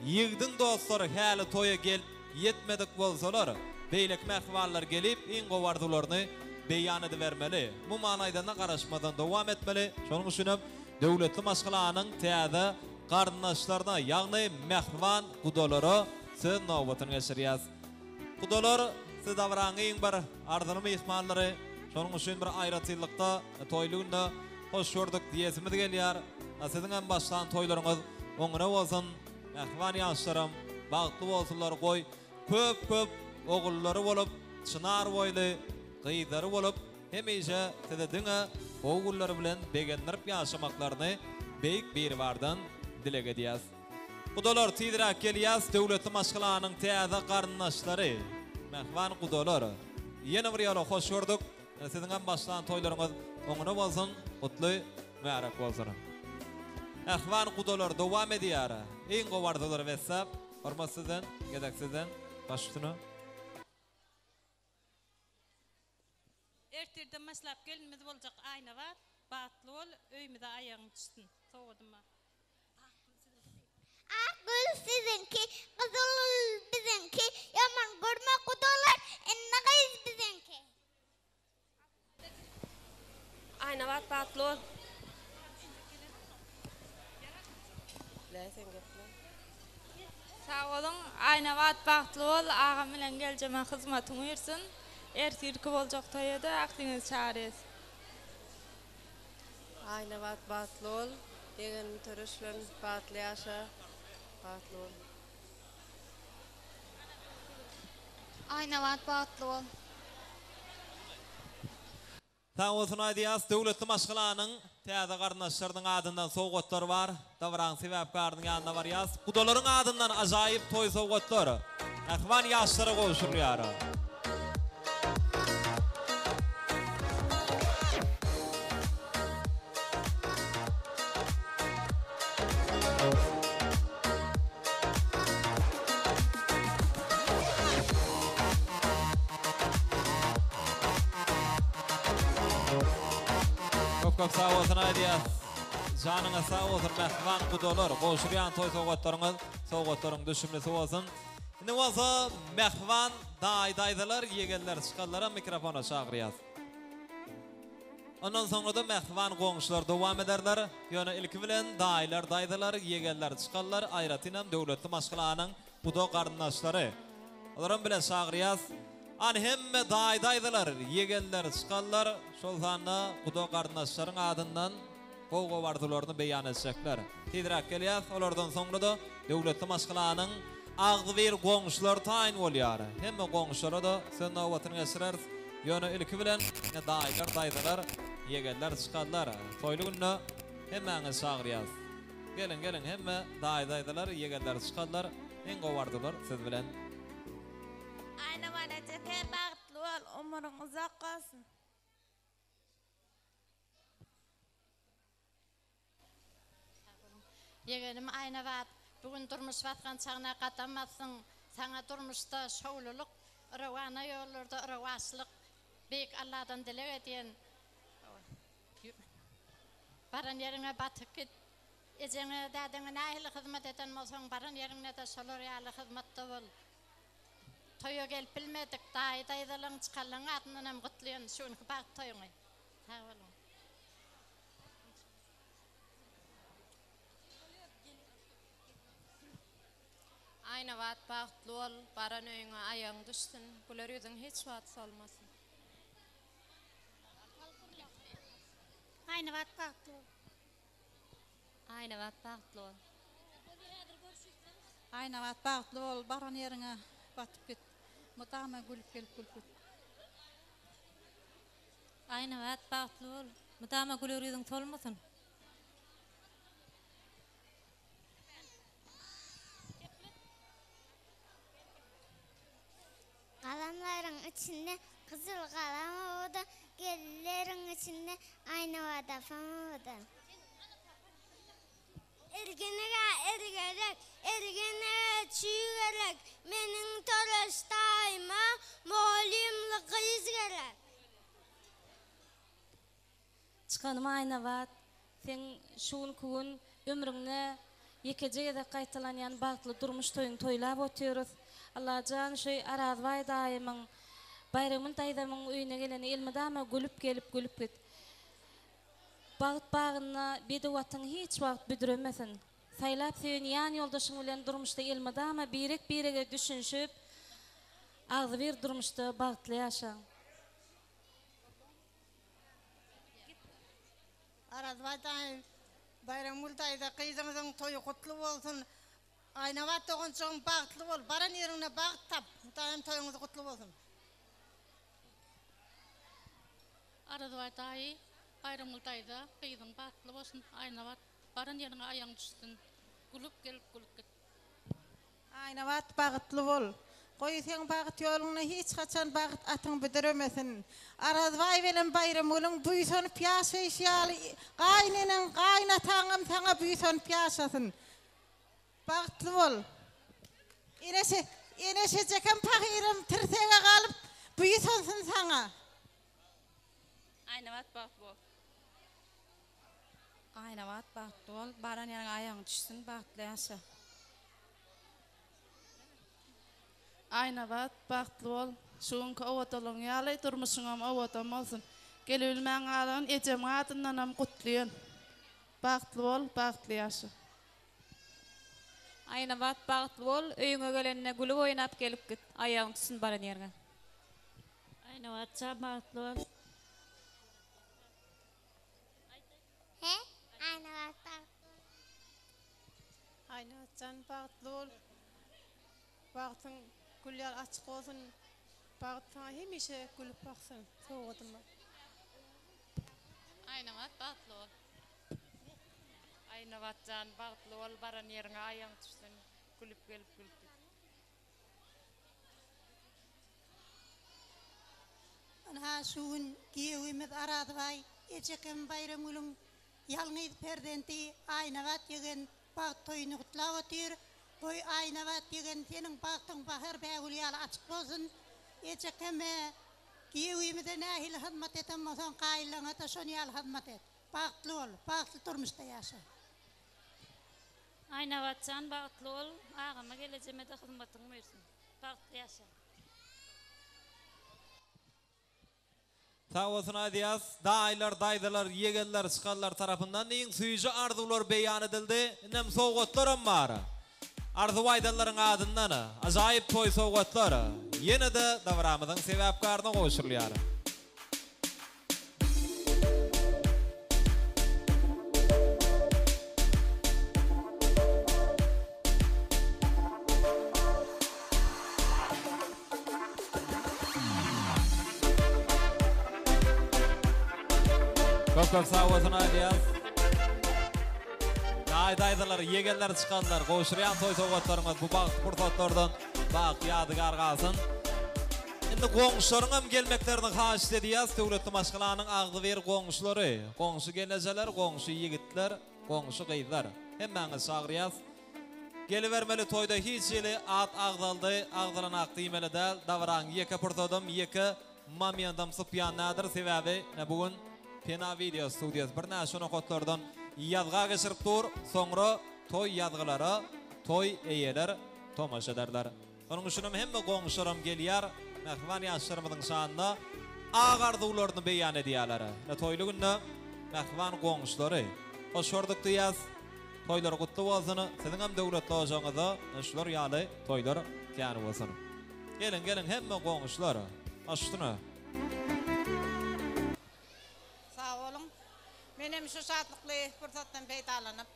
ýigdiň dostlary häli toya gelip ýetmedik bolsalar, beýlek mehribanlar gelip iň gowardularyny beýan edip bermeli. Bu manaýda garaşmadan dowam etmeli. Şonuň üçin döwletli maşgılanyň täze garnaşlarına, ýagny mehriban gudolary söz nowbatyny geçirýär. Gudolar siz davraňy iň bir ardyly mehmanlary, şonuň üçin bir aýratylykda toýlugynda hoş gördük diýesimiz gelýär. Siziň hem başlan toýlaryňyz oňuna bolsun, mehriban ýaşlarym, bagtly bolsunlar goý. Köp ogullary bolup, çınar boýly gyýdary bolup, hemeýe siziň ogullary bilen begendirip ýaşamaklaryny beýik bir bardan dilege edýäs. Gudolar tiýdirak gelýäs döwletli maşgylanyň täze garnaşlary, mehriban gudolar. Ýene bir ýola hoş gördük. Siziň hem başlan toýlaryňyz oňuna bolsun, gutly märak bolsun. Mehriban gudolar dowam edýär. Iň gowardylar wesap, hormatsizden, gedeksizden başlygyny.
Ertirde maslap gelmedi boljak aýna bar. Batly bol, öýmede aýagyň düşsün. Soğudyma.
Akgül sizinki, kızıl bizimki, yaman görme kudolar, enne kayız bizimki.
Ayna bat batly bol.
Sağ olun, ayna bat batly bol, agam bilen geljeme hyzmatyňy bersin. Ertirki boljak toýada akdyňyz çarys.
Ayna bat batly bol. Egen törüşlen batly ýaşa. Batly bol.
Ayna bat batly bol.
Sağ olsun aýdýas, döwletli maşgylanyň täze garnaşlarynyň adyndan sowgatlar bar. Davran sebäpkarynyň ýanynda barýas. Gudolaryň adyndan ajaýyp toý sowgatlar. Mehriban ýaşlara goşurýar. Çok sağ olsun aýdýas. Janyňa sağ olsun mehriban gudolar. Goşurýan toý sowgatlaryň düşümlisi bolsun. Indi bolsa mehriban daýdaýdylar, ýegenler çykanlara mikrofona çagyrýas. Ondan soňra da mehriban goňşular dowam ederler. Ýöne ilki bilen daýlar daýdylar, ýegenler çykanlar aýratynam döwletli maşgylanyň gudo garnaşlary. Olaram bilen çagyrýas. Ani hemme daýdaýdylar, ýegenler çykanlar, şol zanda gudo garnaşlaryň adyndan gowardylaryny beýan etjekler. Tiýdirak gelýär, olardan soňra da döwletli maşgylanyň agdy bir goňşular taýin bolýar. Hemme goňşulara da söz nowbatyny geçirer. Ýöne ilki bilen daýdylar, ýegenler çykanlar. Toýlugynda hemmeňiz çagyrýas. Gelin hemme daýdylar, ýegenler çykanlar, en gowardylar siz bilen.
Ayna bana çeke bagtly bol, umryň uzak bolsun.
Yegenim ayna bat, bugün durmuş batgan çağına qatamazsın, sana durmuşda şowluluk, rawana ýollarda rawaslyk, bek Allahdan dilek edýän. Baran ýerine batyp git. Ejeňe dädiňe nähili hyzmat eden bolsaň, baran ýerine de şolar ýaly hyzmatda bol. Toya gelip bilmedik, daýdaýdylaryň çykanlaryň adyndan hem gutlaýan şuňky bagt toýuňy. Sağ olun.
Ayna bat bagtly bol, baran öýüňe aýagyň düşsün, bular ýüzüň hiç wagt salmasyn.
Ayna bat bagtly bol.
Ayna bat bagtly bol.
Ayna bat bagtly bol, baran ýeriňe batyp git. Mutama gülüp gelip gülüp.
Ayna bat bagtly bol, mutama güler ýüzüň tolmasyn.
içinde kızıl kalem oldu. Gellerin içinde aynı vada falan oldu. Ergenere çiğgerek, menin torastayma, moğolimli kız gerek.
Çıkanım ayna vat, sen şuun kuğun ömrüne yekece de kaytalanyan bağıtlı durmuş toyun toylap otuyoruz. Allah can şu arazvay daimın, bayramın daydamın uyuna gelen ilmidama gülüp gelip git. Bağıt bağına bir de vatın hiç vaqt büdüremesin. Saylap sevin yan yoldaşın bilen durmuşda ilmidama birege düşünüşüp ağzı bir durmuşda bağıtlı yaşan.
Arazvay daim bayramul dayda kıyızınızın toyu kutlu olsun. Aynavat doğun çoğun bağıtlı ol. Baran yerine bağıt tap. Daim toyunuzu kutlu olsun.
Arazvay daim bayramul dayda kıyızın bağıtlı olsun. Aynavat baran yerine ayağın düşsün. Gülüp gelip git.
Aynavat bağıtlı ol. Koy sen bağıt yolunu hiç kaçan bağıt atın büdüremesin. Arazvay bilen bayramulun büyüsün piyasa işyalı. Kaynının kaynatağım sana büyüsün piyasasın. Bağıtlı ol. İneşe çeken pahirim tirtege kalıp büyüsünsün sana.
Aynavat bağıtlı ol.
Aynavat bağıtlı ol. Baran yerine ayağın düşsün bağıtlı yaşa.
Aynavat bağıtlı ol. Şuunku ovatolun yalı durmuşunam ovatam olsun. Gelülmen alın ecem adınlanam kutluyon. Bağıtlı ol, bağıtlı yaşa.
Aynavat bağıtlı ol, öyüne gelenine gülüp oynap gelip git. Ayağın düşsün baran yerine.
Aynavatça bağıtlı ol.
He? Aynavat bağıtlı ol.
Aynavatcan bağıtlı ol. Bağıtın güller açık olsun. Bağıtına hemişe gülüp baksın. Soğudum ben.
Aynavat bağıtlı ol. Aynavatcan bağıtlı ol, baran yerine ayağın düşsün. Gülüp gelip git.
Ana şuun giyevimiz arazvay. Ecekem bayramulun yalnız perdenti aynavat yegen bağıt toyunu kutlav otur. Boy aynavat yegen senin bağıtın bahar bağıl yal açık olsun. Ecekeme giyevimizde nahil hizmet etemezsen kaillana da şonu yal hizmet et. Bağıtlı ol, bağıtlı durmuşta yaşa.
Aynavatcan bağıtlı ol. Ağama geleceğime de hizmetin versin. Bağıtlı yaşa.
Sağ olsun Adiyas, daylar, daydalar, yegeller, çıkarlar tarafından neyin suyucu arzular beyan edildi. Nem soğutlarım var. Arzu vaydaların adından, acayip toy soğutları. Yine de davramızın sebepkarına koşurlar. Çok sağ olsun Adiyas. Daydalar, yegenler çıkanlar, koşurayan toy soğutlarımız bu bağ fırsatlardan bağ yadıgar kalsın. Şimdi qoğuşlarına gelmeklerini haşit ediyaz. Devletli maşgılanın ağzı ver qoğuşları. Qoğuşu geleceler, qoğuşu yigitler, qoğuşu kıydılar. Hemen sağırıyaz. Gelivermeli toyda hiç yeli at ağdaldı, ağdalan aqdimeli del. Davran yeke pırtadım, yeke mamyandım sıpyan nadir sebebi ne bugün Pena Video Studios bir naşonu kotlardan yazga geçirip dur, sonra toy yazgıları, toy eyeler, tomaş ederler. Onun üçünüm hemme qoğuşlarım geliyar, mehvan yaşlarımızın şanına ağardıqlarını beyan ediyaları. Ne toylu günde mehvan qoğuşları. Hoş gördük diyaz, toylar kutlu olsun, sizin hem devletli olacağınızda, neşler yalı toylar kâni olsun. Gelin hemme qoğuşları, aştına.
Sağ olun. Benim şu saatlıklı fırsattan peytalanıp,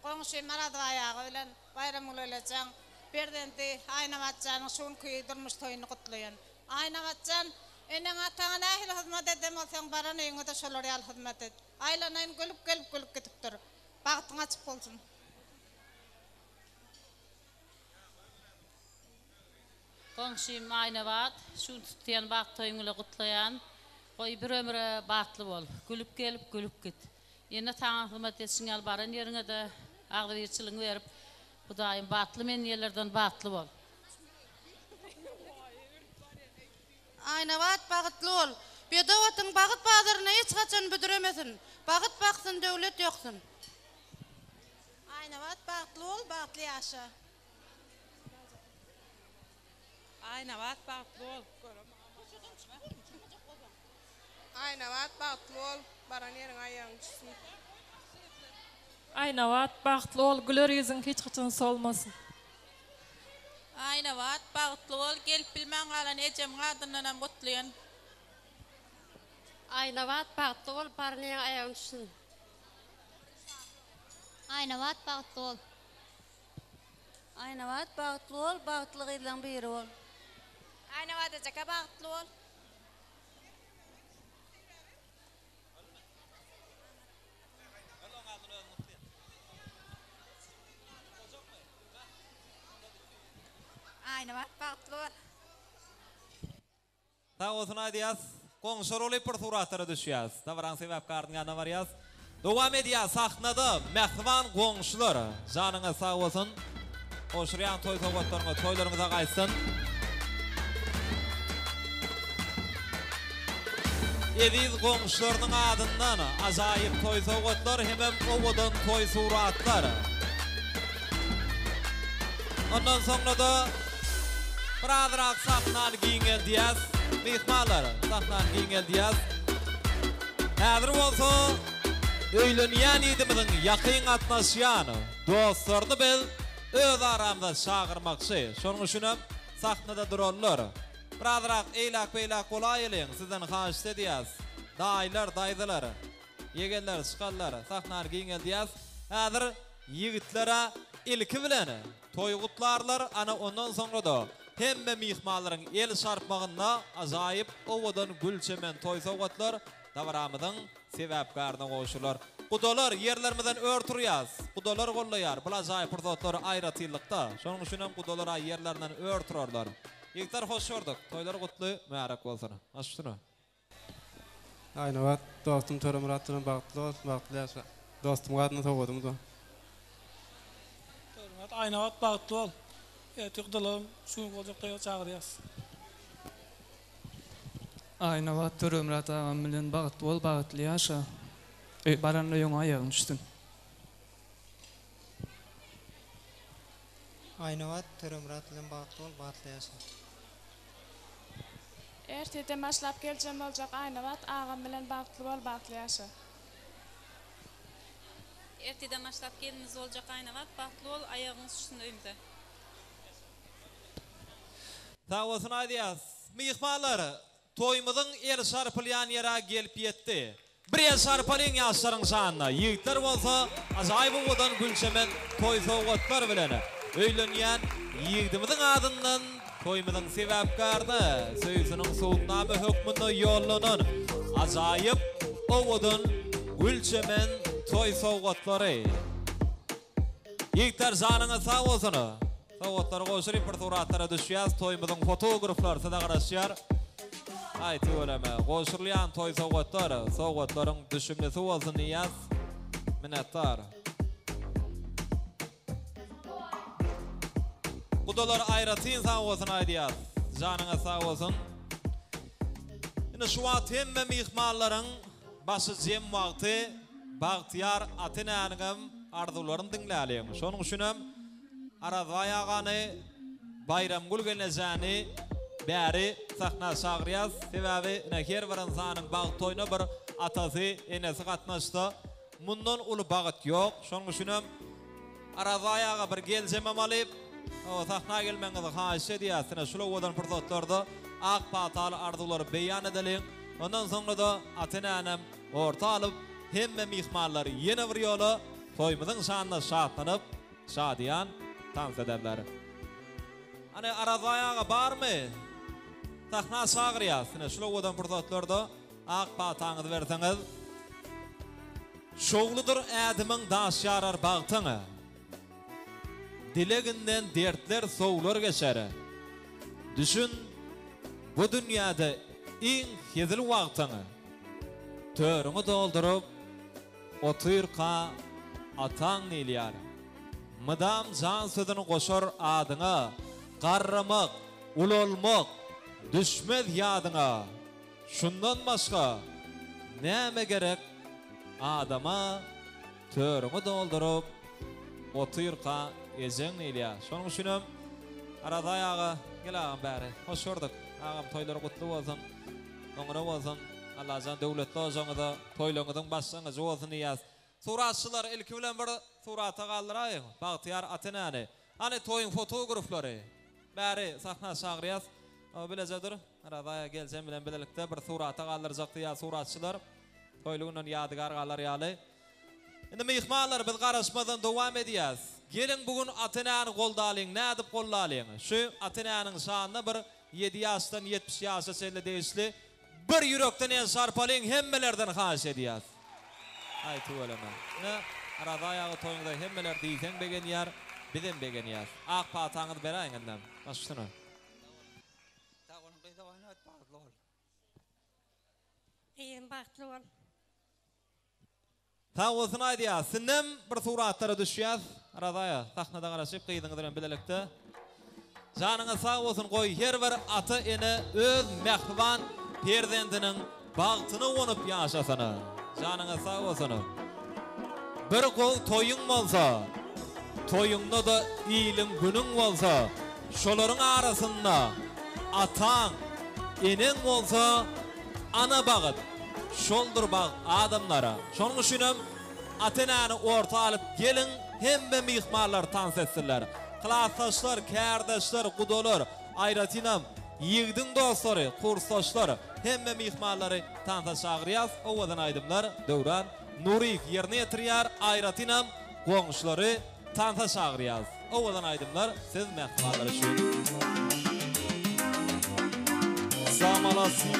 konuşayım aradvayağı öyle bayramul öleceğim. Berdenti Aynavatcan'ın şun kuyu durmuş toyunu kutluyon. Aynavatcan, enen atağın ahil hizmet edem olsan baran eyini de şolor yal hizmet et. Aylanayın gülüp gitip dur. Bağıtın açık olsun.
Tanışım Aynavat, şu tutuyan bak toyunu kutlayan, koy bir ömre batlı bol, gülüp gelip gülüp git. Yine tanıtılma etsin al baran yerine de ağır yırçılığını verip, bu daim batlı men yerlerden batlı bol.
Aynavat bağıtlı ol. Bedavatın bağıt bağlarına hiç kaçan büdüremesin. Bağıt baksın, devlet yoksun.
Aynavat bağıtlı ol, bağıtlı yaşa.
Aynavat bağıtlı ol. Aynavat bağıtlı ol. Baran yerin ayağın düşsün.
Aynavat bağıtlı ol, güler yüzün hiç kaçan solmasın.
Aynavat bağıtlı ol, gelip bilmem alan ecem kadınlarına mutluyan.
Aynavat bağıtlı ol, baran yerin ayağın düşsün.
Aynavat bağıtlı ol.
Aynavat bağıtlı ol, bağıtlığıyla biri ol.
Aynavat eceke bağıtlı ol. Aynavat bağıtlı ol.
Ta olsun aydiyaz. Konşoroli bir suratlara düşüyaz. Tavaran sebepkarın yanına varıyaz. Devam ediyaz sahnada mehvan konşular. Canına sağ olsun. Oşrayan toy soğutlarına toylarımıza kaysın. Ediz konşularının adından acayip toy soğutlar hemen ovadan toy suratlar. Ondan sonra da Bradrak sahnan giyingel diyaz. Mihmanlar sahnan giyingel diyaz. Hazır olsa öylönyen idimizin yakın atnaşyan dostlarını bil öz aramda çağırmakçı. Şunun üçin sahnada dururlar. Bradrak eylak beylak kolay elin sizden haşit ediyaz. Daylar daydılar. Yegeller çıkarlar sahnan giyingel diyaz. Hazır yigitlere ilki bilen toy kutlarlar ana ondan sonra da hemme mihmanların el şarpmağında acayip ovadan gülçemen toy soğutlar davaramızın sebepkarına koşurlar. Kudalar yerlerimizden örtürüyaz. Kudalar kollayar. Bu acayip fırsatları ayratıylıkta. Şunun için hem kudalar yerlerinden örtürürler. İlkler hoş gördük. Toylar kutlu mübarek olsun. Aşkına.
Aynavat dostum Töre Murat'ın bağıtlı ol, bağıtlı yaşa. Dostum adını soğudum da.
Aynavat bağıtlı ol. Tüqdalım şunu olacak da çağırıyaz. Aynavat Töre Murat ağam bilen bağıtlı ol, bağıtlı yaşa. Baranla yon ayağın düştün.
Aynavat Töre Murat bilen bağıtlı ol, bağıtlı yaşa.
Erteden başlap geleceğim olacak Aynavat ağam bilen bağıtlı ol, bağıtlı yaşa.
Erteden başlap geliniz olacak Aynavat, bağıtlı ol, ayağınız üstünde öymde.
Sağ olsun aydiyaz. Mihmanlar, toymudun el şarpılayan yere gelip yetti. Bir el şarpılayan yaşların şanına. Yiğitler olsa, acayip ovadan gülçemen toy soğutlar bilene. Öylönyen yiğidimizin adından toymudun sebepkarda söysünün soğutnamı hükmünü yollanan acayip ovadan gülçemen toy soğutları. Yiğitler canına sağ olsun. Soğutları koşurup bir suratlara düşüyaz. Toymudun fotoğraflar sada qarasıyar. Aytı öleme. Koşurlayan toy soğutları. Soğutların düşünmesi olsun niyaz. Minnettar. Kudalar ayratın sağ olsun aydiyaz. Canına sağ olsun. Yine şu an hemme mihmanların başı cem vakti Bağtiyar Atina'nın arzularını dinleyelim. Şunun üçinem Arazvay ağanı Bayramgul geleceğini beri sahna çağırıyaz. Sebebi neker bir insanın bağ toyuna bir atası enesi katmıştı. Bundan ulu bağıt yok. Şunun üçinem Arazvay ağa bir gelcemem alıp o sahna gelmenizi haşit ediyasına şulu odan fırsatlarda ak patalı arzuları beyan edelim. Ondan sonra da Atina'nın orta alıp hemme mihmanları yeni bir yolu toymuzun şanına şahatlanıp şadiyan dans ederler. Hani Arazvayağa bar mı? Sahna çağırıyasına şulu odan fırsatlarda ak patağınızı verseniz şoğludur ädimin daş yarar bağtını. Dileginden dertler soğulur geçer. Düşün, bu dünyada en hezil wagtyny törüňi doldurup otyrka ataň nelýär. Mydam jan sözüni goşar adyňa, garramak, ulolmak, düşmez ýadyňa. Şundan başga näme gerek adama törüňi doldurup otyrka ejeň nelýär. Şonuň üçinem arada ýagy gelagam bäri. Hoş gördük. Agam toýlary gutly bolsun. Oňra bolsun. Allah jan döwletli olsaňyz, toýlaryňyň başlaňyjy bolsun diýäs. Suratçylar ilki bilen bir surata galdyraýyn. Bagtyar Atenany. Ani toýun fotograflary. Bäri sahna şagryas. O bilejedir. Arada gelsen bilen bilelikde bir surata galdyrjak diýär suratçylar. Toýlugynyň ýadygar galar ýaly. Indi mehmanlar biz garaşmadan dowam edýäs. Gelin bugün Atenany golda alyň, nädip golda alyň? Şu Atenanyň şanyna bir 7 ýaşdan 70 ýaşa çenli değişli bir ýürekden en sarpalyň hemmelerden haýyş edýäs. Aýtyp öleme. Ne arada ýagy toýunda hemmeler diýsen begen ýar, bizem begen ýar. Ak pataňyzy beräýin endem. Başlyna.
Ýen bagtly bol.
Tawuzun aýdýar, sinem bir suratlara düşýär. Arada sahnada garaşyp gyýdyňyz bilen bilelikde. Janyňa sag bolsun goý her bir aty ene öz mehriban perzendiniň bagtyny onup ýaşasyny. Janyňa sag bolsun. Bir gol toýuň bolsa, toýuňda da iýlim günüň bolsa, şolaryň arasynda ataň, eneň bolsa ana bagyt. Şoldur bag adamlara. Şonuň üçinem Atenany orta alyp gelin hemme mehmanlar tans etsinler. Klassdaşlar, kärdaşlar, gudolar, aýratynam, ýigdiň dostlary, kursdaşlar, hemme mehmanlary tansa şagryas. Owadan aýdymlar, Döwran Nuriýew ýerine ýetirýär, aýratynam, goňuşlary tansa şagryas. Owadan aýdymlar, siz mehmanlar üçin. Samalasy